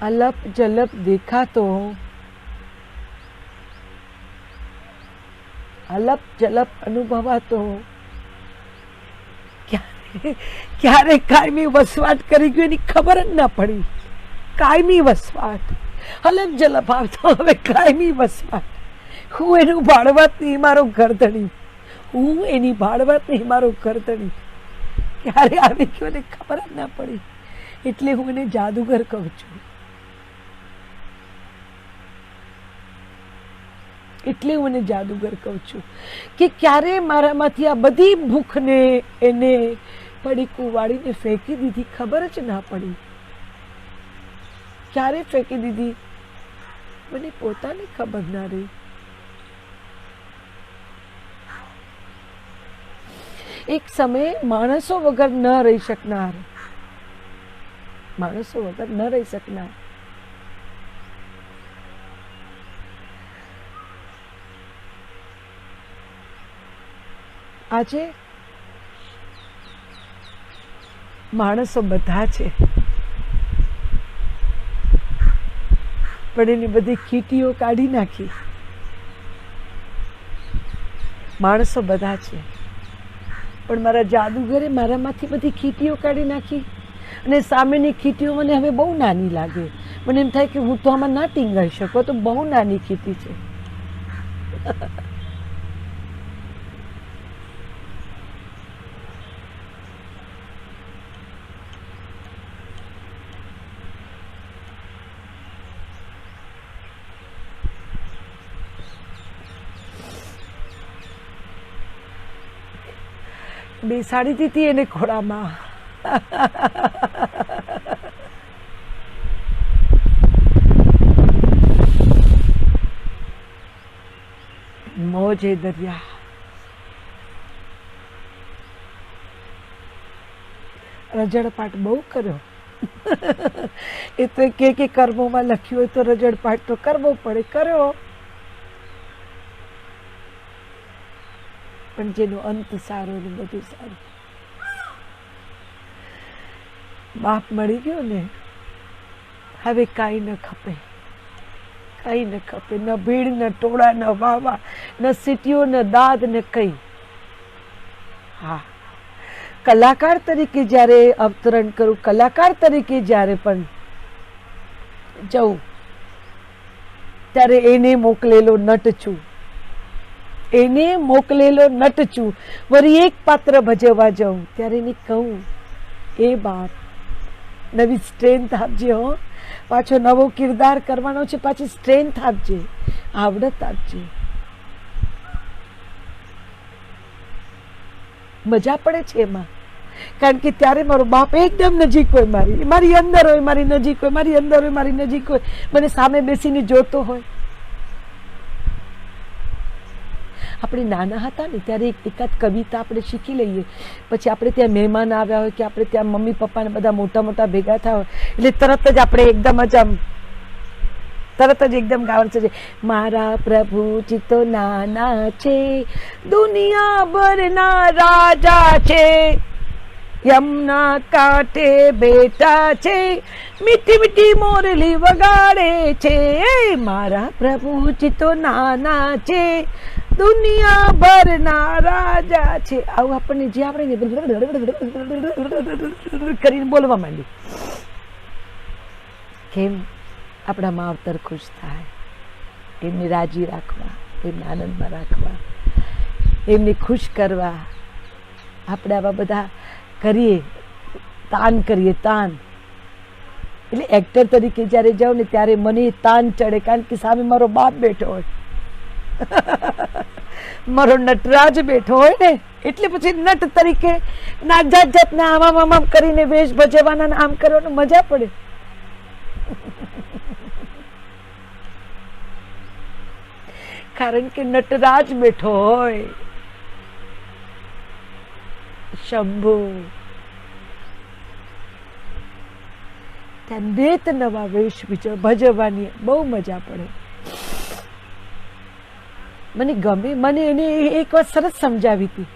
अलप जलप देखातो, अलप जलप अनुभवातो, क्यारे कायमी वसवाट करी गयो एनी खबर ज न पड़ी। कायमी वसवाट, अलप जलप आवतो, हवे कायमी वसवाट। हूँ एनु भाड़वत नहीं, मारो घरधणी। हूँ एनी भाड़वत नहीं, मारो घरधणी। क्यारे आवी गयो ने खबर ज न पड़ी। एटले हूँ एने जादूगर कहूं छुं। એટલે હું એને જાદુગર કહું છું કે ક્યારે મારામાંથી આ બધી ભૂખને એને પડીકું વાળીને ફેંકી દીધી, ખબર જ ના પડી। ક્યારે ફેંકી દીધી મને પોતાને ખબર ના રહી। એક સમયે માણસો વગર ન રહી શકનાર, માણસો વગર ન રહી શકનાર, આજે માણસો બધા છે, પણ એની બધી ખીટીઓ કાઢી નાખી। માણસો બધા છે, પણ મારા જાદુગરે મારામાંથી બધી ખીટીઓ કાઢી નાખી અને સામેની ખીટીઓ મને હવે બહુ નાની લાગે। મને એમ થાય કે હું તો આમાં ના ટીંગાઈ શકું, તો બહુ નાની ખીટી છે। બેસાડી દીધી એને ખોળામાં। મોજે દરિયા, રજડપાટ બહુ કર્યો। એ તો કે કર્મોમાં લખ્યું હોય તો રજડપાટ તો કરવો પડે, કર્યો। પણ જેનો અંત સારો ને બધું સારું। બાપ મળી ગયો ને, હવે કાંઈ ન ખપે, કાંઈ ન ખપે। ન ભીડ, ન ટોળા, ન વાવા, ન સીટીઓ, ન દાદ, ન કઈ। હા, કલાકાર તરીકે જ્યારે અવતરણ કરું, કલાકાર તરીકે જ્યારે પણ જઉં, ત્યારે એને મોકલેલો નટ છું, એને મોકલેલો નટ છું। વળી એક પાત્ર ભજવવા જાઉં ત્યારે એને કહું, એ બાપ નવી સ્ટ્રેન્થ આપજે, હો, પાછો નવો કિરદાર કરવાનો છે, પાછી સ્ટ્રેન્થ આપજે, આવડત આપજે। મજા પડે છે એમાં, કારણ કે ત્યારે મારો બાપ એકદમ નજીક હોય, મારી અંદર હોય, મારી નજીક હોય, મારી અંદર હોય, મારી નજીક હોય, મને સામે બેસીને જોતો હોય। આપણે નાના હતા ને ત્યારે એકાદ કવિતા આપણે શીખી લઈએ, પછી આપણે ત્યાં મહેમાન આવ્યા હોય કે આપણે ત્યાં મમ્મી પપ્પાને બધા મોટા મોટા ભેગા થયા હોય, એટલે તરત જ આપણે એકદમ જ આમ તરત જ એકદમ ગાવાનું છે, મારા પ્રભુજી તો નાના છે, દુનિયાભરના રાજા છે, યમના કાંઠે બેઠા છે, મીઠી મીઠી મોરલી વગાડે છે, મારા પ્રભુજી તો નાના છે, દુનિયાભરના રાજા છે। આવું આપણને જે આપણે કરીને બોલવા માંડી, કેમ આપણા માવતર ખુશ થાય, એમને રાજી રાખવા, એમને આનંદમાં રાખવા, એમને ખુશ કરવા। આપણે આવા બધા કરીએ, તાન કરીએ, તાન। એટલે એક્ટર તરીકે જ્યારે જાઉં ને ત્યારે મને તાન ચડે, કારણ કે સામે મારો બાપ બેઠો હોય, મારો નટરાજ બેઠો હોય ને, એટલે પછી નટ તરીકે ના જાત જાતના આમ આમ કરીને વેશ ભજવવાના, આમ કરવાનું મજા પડે। કારણ કે નટરાજ બેઠો હોય, શંભુ, ત્યાં નેત નવા વેશ ભજવવાની બહુ મજા પડે। મને ગમે, મને એને એક વાત સરસ સમજાવી હતી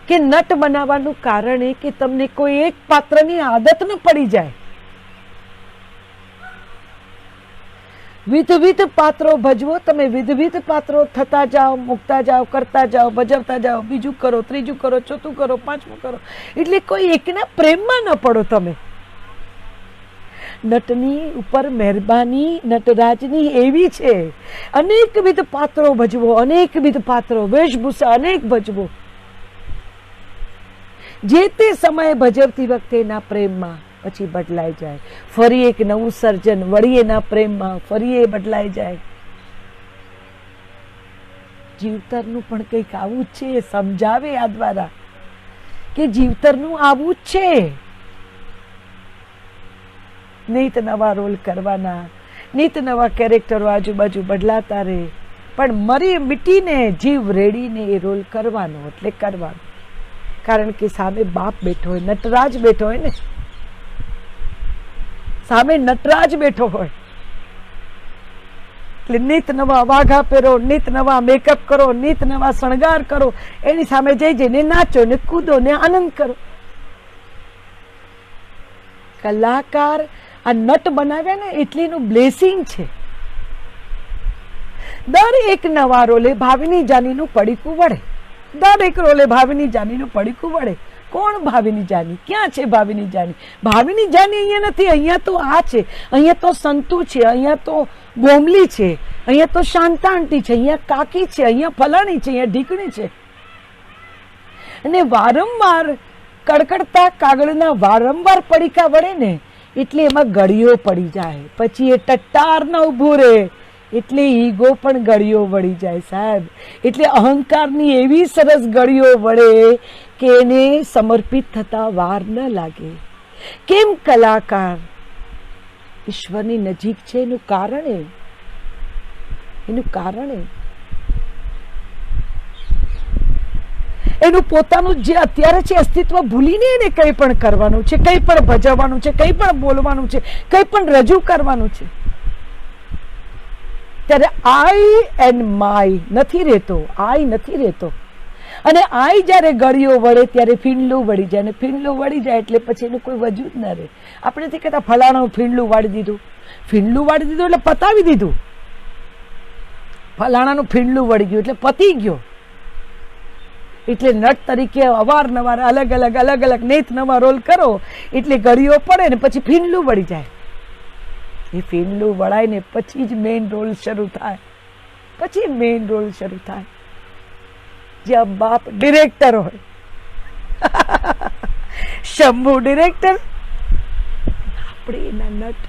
કે નટ બનાવવાનું કારણ એ કે તમને કોઈ એક પાત્રની આદત ન પડી જાય। વિધવિધ પાત્રો ભજવો. તમે વિધવિધ પાત્રો થતા જાઓ, મૂકતા જાઓ, કરતા જાઓ, ભજવતા જાઓ. બીજું કરો, ત્રીજું કરો, ચોથું કરો, પાંચમું કરો. એટલે કોઈ એકના પ્રેમમાં ન પડો તમે. નટની ઉપર મહેરબાની નટરાજની એવી છે, અનેકવિધ પાત્રો ભજવો, અનેકવિધ પાત્રો, વેશભૂષા અનેક ભજવો. જે તે સમયે ભજવતી વખતે એના પ્રેમમાં પછી બદલાઈ જાય. ફરી એક નવું સર્જન, વળી એના પ્રેમમાં ફરી એ બદલાઈ જાય. જીવતરનું પણ કંઈક આવું જ છે. સમજાવે આ દ્વારા કે જીવતરનું આવું જ છે. નિત નવા રોલ કરવાના, નિત નવા કેરેક્ટરો આજુબાજુ બદલાતા રહે, પણ મરી મીટીને જીવ રેડીને એ રોલ કરવાનો એટલે કરવાનો. કારણ કે સામે બાપ બેઠો હોય, નટરાજ બેઠો હોય ને, સામે નટરાજ બેઠો હોય. એટલે નિત નવા વાઘા પહેરો, નિત નવા મેકઅપ કરો, નિત નવા શણગાર કરો. એની સામે જઈ જઈને નાચો ને કૂદો ને આનંદ કરો. કલાકાર આ નટ બનાવ્યા ને એટલે એનું બ્લેસિંગ છે. દરેક નવા રોલે ભાવિની જાનીનું પડીકું વળે. દરેક રોલે ભાવિની જાનીનું પડીકું વળે. કોણ ભાવિની જાની? ક્યાં છે ભાવિની જાની? ભાવિની જાની અહીંયા નથી. અહીંયા તો આ છે, અહીંયા તો સંતુ છે, અહીંયા તો ગોમલી છે, અહીંયા તો શાંતા આંટી છે, અહીંયા કાકી છે, અહીંયા ફલાણી છે, અહીંયા ઢીકણી છે. અને વારંવાર કડકડતા કાગળના વારંવાર પડીકા વળે ને એટલે એમાં ગળીઓ પડી જાય. પછી એ ટટ્ટાર ન ઊભું રહે એટલે ઈગો પણ ગળીઓ વળી જાય સાહેબ. એટલે અહંકારની એવી સરસ ગળીઓ વળે કે એને સમર્પિત થતા વાર ન લાગે. કેમ કલાકાર ઈશ્વરની નજીક છે? એનું કારણ એનું પોતાનું જે અત્યારે છે અસ્તિત્વ ભૂલીને એને કંઈ પણ કરવાનું છે, કંઈ પણ ભજવવાનું છે, કંઈ પણ બોલવાનું છે, કંઈ પણ રજૂ કરવાનું છે. ત્યારે આઈ એન્ડ માય નથી રહેતો, આઈ નથી રહેતો. અને આઈ જ્યારે ગળીઓ વળે ત્યારે ફીંડલું વળી જાય, અને ફીંડલું વળી જાય એટલે પછી એનું કોઈ વજૂદ ન રહે. આપણે નથી કહેતા ફલાણું ફીંડલું વાળી દીધું. ફીંડલું વાળી દીધું એટલે પતાવી દીધું. ફલાણાનું ફીંડલું વળી ગયું એટલે પતી ગયો. એટલે નટ તરીકે અવારનવાર અલગ અલગ નેત નવા રોલ કરો એટલે ગળીઓ પડે ને પછી ફીંડલું વળી જાય. એ ફીંડલું વળાય ને પછી જ મેઇન રોલ શરૂ થાય. પછી મેઇન રોલ શરૂ થાય. જ્યાં બાપ ડિરેક્ટર હોય, શંભુ ડિરેક્ટર, આપણે એના નટ.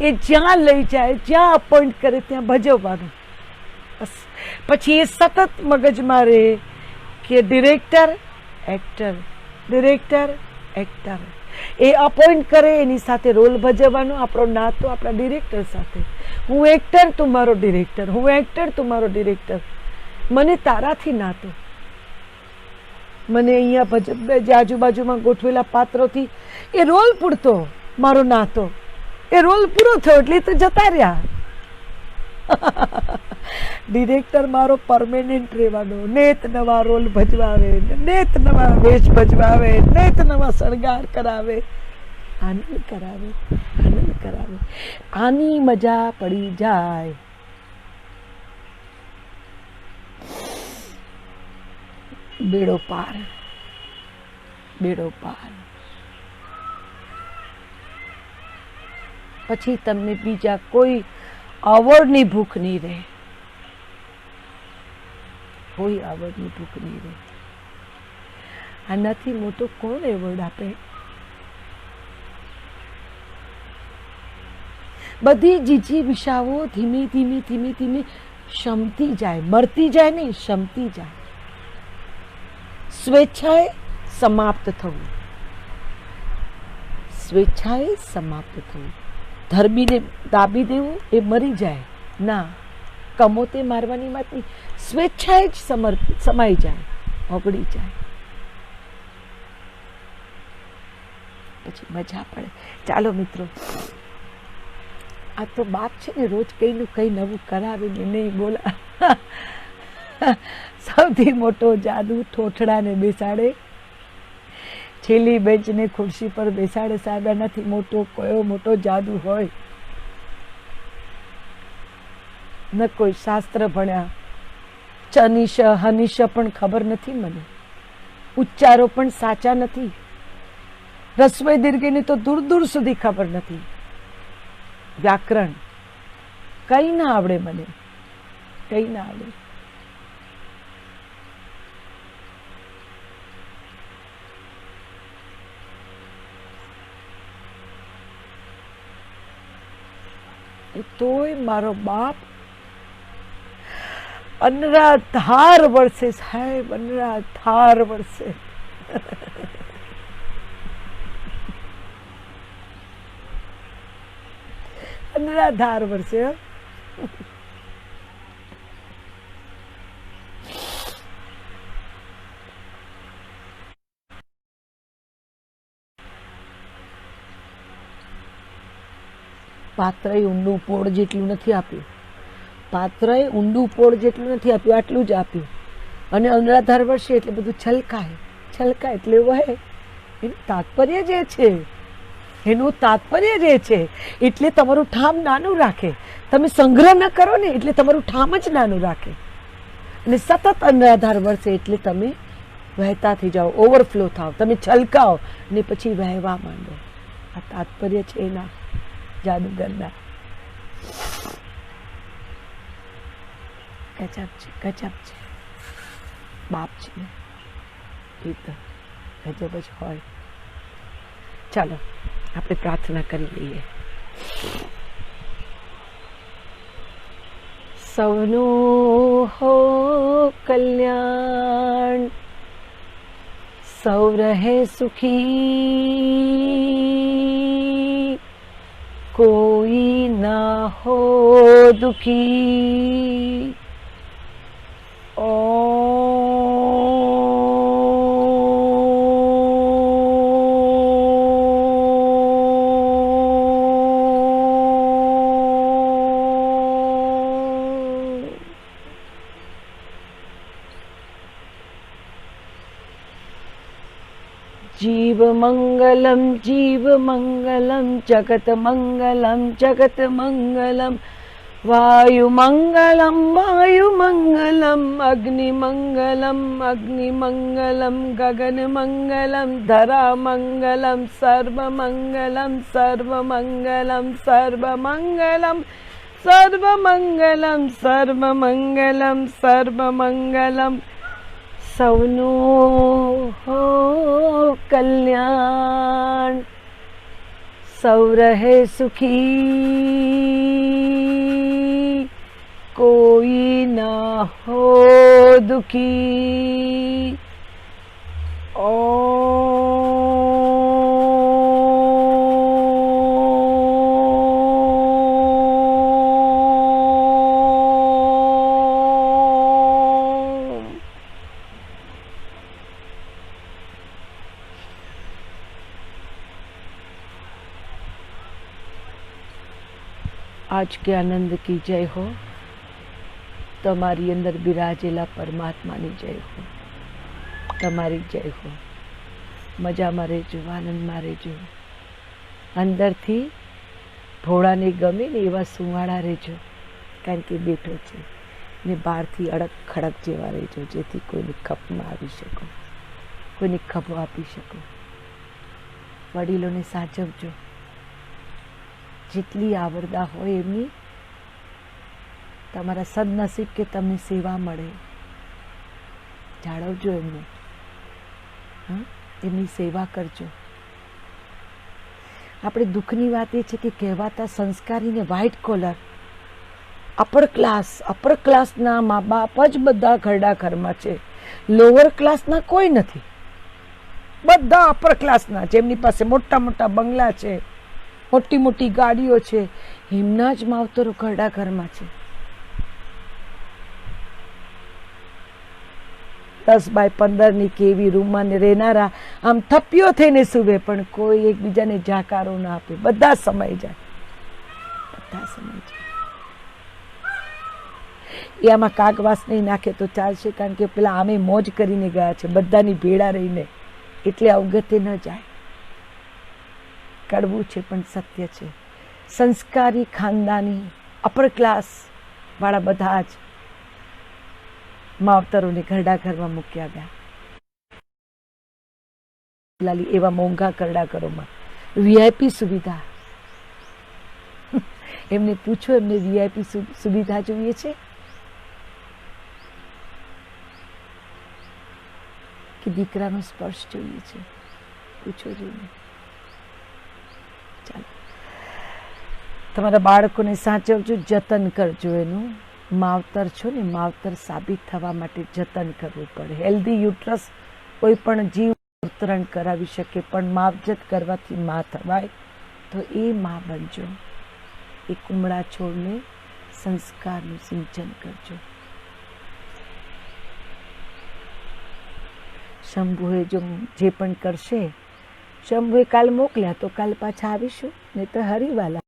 એ જ્યાં લઈ જાય, જ્યાં અપોઇન્ટ કરે ત્યાં ભજવવાનું. પછી એ સતત મગજમાં રહે કે ડિરેક્ટર એક્ટર, ડિરેક્ટર એક્ટર. એ અપોઇન્ટ કરે એની સાથે રોલ ભજવવાનો. આપણો નાતો આપણા ડિરેક્ટર સાથે. હું એક્ટર, તું મારો ડિરેક્ટર, હું એક્ટર, તું મારો ડિરેક્ટર. મને તારાથી નાતો. મને અહીંયા જે આજુબાજુમાં ગોઠવેલા પાત્રોથી એ રોલ પૂરતો મારો નાતો. એ રોલ પૂરો થયો એટલે તો જતા રહ્યા. ડિરેક્ટર મારો પરમેનન્ટ રહેવાનો. નેત નવા રોલ ભજવાવે, નેત નવા વેશ ભજવાવે, નેત નવા શણગાર કરાવે, આનંદ કરાવે, આનંદ કરાવે. આની મજા પડી જાય. બેડો પાર, બેડો પાર. પછી તમને બીજા કોઈ અવોર્ડની ભૂખ નહીં રહે. કોઈ આવડની ભૂખ નહીં રહે. આનાથી મોટો કોણ એવોર્ડ આપે? બધી જીજી વિશાઓ ધીમે ધીમે ધીમે ધીમે શમતી જાય. મરતી જાય નહીં, શમતી જાય. સ્વેચ્છાએ સમાપ્ત થવું, સ્વેચ્છાએ સમાપ્ત થવું. ધર્મીને દાબી દેવું એ મરી જાય ના. કમોતે મારવાની વાત નહીં. સ્વેચ્છાએ જ સમાઈ જાય, ઓગળી જાય. પછી મજા પડે. ચાલો મિત્રો, આ તો બાપ છે ને રોજ કંઈનું કંઈ નવું કરાવે ને નહીં બોલા. સૌથી મોટો જાદુ ઠોઠડાને બેસાડે, છેલ્લી બેન્ચને ખુરશી પર બેસાડે. સાહેબ એનાથી મોટો કયો મોટો જાદુ હોય? ન કોઈ શાસ્ત્ર ભણ્યા, ચનિશ હનિશ પણ ખબર નથી મને, ઉચ્ચારો પણ સાચા નથી, રસ્વઈ દીર્ઘની તો દૂર દૂર સુધી ખબર નથી, વ્યાકરણ કઈ ના આવડે મને, કઈ ના આવડે. તોય મારો બાપ અનરાધાર વરસે સાહેબ, અનરાધાર વરસે. અનરાધાર વરસે. પાત્રએ ઊંડું પોળ જેટલું નથી આપ્યું, પાત્રએ ઊંડું પોળ જેટલું નથી આપ્યું, આટલું જ આપ્યું. અને અનરાધાર વર્ષે એટલે બધું છલકાય, છલકાય એટલે વહે. એનું તાત્પર્ય જે છે, એનું તાત્પર્ય જે છે એટલે તમારું ઠામ નાનું રાખે. તમે સંગ્રહ ન કરો ને એટલે તમારું ઠામ જ નાનું રાખે. અને સતત અનરાધાર વર્ષે એટલે તમે વહેતા થઈ જાઓ, ઓવરફ્લો થાવ, તમે છલકાઓ ને પછી વહેવા માંડો. આ તાત્પર્ય છે એના જાદુગરના. ગજબ છે, ગજબ છે. બાપ છે ને એ તો ગજબ જ હોય. ચાલો આપણે પ્રાર્થના કરી લઈએ. સૌનું હો કલ્યાણ, સૌ રહે સુખી, કોઈ ના હો દુખી. जीव मंगलम, जीव मंगलम, जगत मंगलम, जगत मंगलम, वायु मंगलम, वायु मंगलम, अग्नि मंगलम, अग्नि मंगलम, गगन मंगलम, धरा मंगलम, सर्व मंगलम, सर्व मंगलम, सर्व मंगलम, सर्व मंगलम, सर्व मंगलम, सर्व मंगलम. સૌનું હો કલ્યાણ, સૌ રહે સુખી, કોઈ ના હો દુખી. आज के आनंद की जय हो, તમારી અંદર બિરાજેલા પરમાત્માની જય હો, તમારી જય હો. મજામાં રહેજો, આનંદમાં રહેજો. અંદરથી ભોળાને ગમે ને એવા સુવાળા રહેજો, કારણ કે બેઠો છે. ને બહારથી અડક ખડક જેવા રહેજો, જેથી કોઈની ખપમાં આવી શકો, કોઈને ખભો આપી શકો. વડીલોને સાચવજો, જેટલી આવરદા હોય એમની. તમારા સદનસીબ કે તમને સેવા મળે, જાળવજો એમને, એમની સેવા કરજો. આપણે દુઃખની વાત એ છે કે કહેવાતા સંસ્કારીને વ્હાઇટ કોલર અપર ક્લાસના મા બાપ જ બધા ઘરડા ઘરમાં છે. લોઅર ક્લાસના કોઈ નથી, બધા અપર ક્લાસના, જેમની પાસે મોટા મોટા બંગલા છે, મોટી મોટી ગાડીઓ છે, એમના જ માવતરો ઘરડા ઘરમાં છે. 10x15 કેવી રૂમમાં રહેનારા આમ થપ્પીઓ થઈને સૂવે, પણ કોઈ એકબીજાને જાકારો ના આપે. બધા સમય જાય, બધા સમય જાય. એ આમાં કાગવાસ નહીં નાખે તો ચાલશે, કારણ કે પેલા આમે મોજ કરીને ગયા છે, બધાની ભેળા રહીને, એટલે અવગતે ન જાય. કડવું છે પણ સત્ય છે. સંસ્કારી ખાનદાની અપર ક્લાસ વાળા બધા જ માવતરોને ઘરડા ઘરમાં મૂક્યા ગયા. લાલી એવા મોંઘા કરડા ઘરોમાં વીઆઈપી સુવિધા. એમને પૂછો, એમને વીઆઈપી સુવિધા જોઈએ છે કે દીકરાનો સ્પર્શ જોઈએ છે? પૂછો જોઈને. ચાલો, તમારા બાળકોને સાચવજો, જતન કરજો. એનું માવતર છો ને, માવતર સાબિત થવા માટે જતન કરવું પડે. હેલ્ધી યુટ્રસ કોઈ પણ જીવ અવતરણ કરાવી શકે, પણ માવજત કરવાથી માં થવાય. તો એ માં બનજો. એ કુમળા છોડને સંસ્કારનું સિંચન કરજો. શંભુએ જો જે પણ કરશે, શંભુએ કાલ મોકલ્યા તો કાલ પાછા આવીશું, નહીં તો હરિવાલા.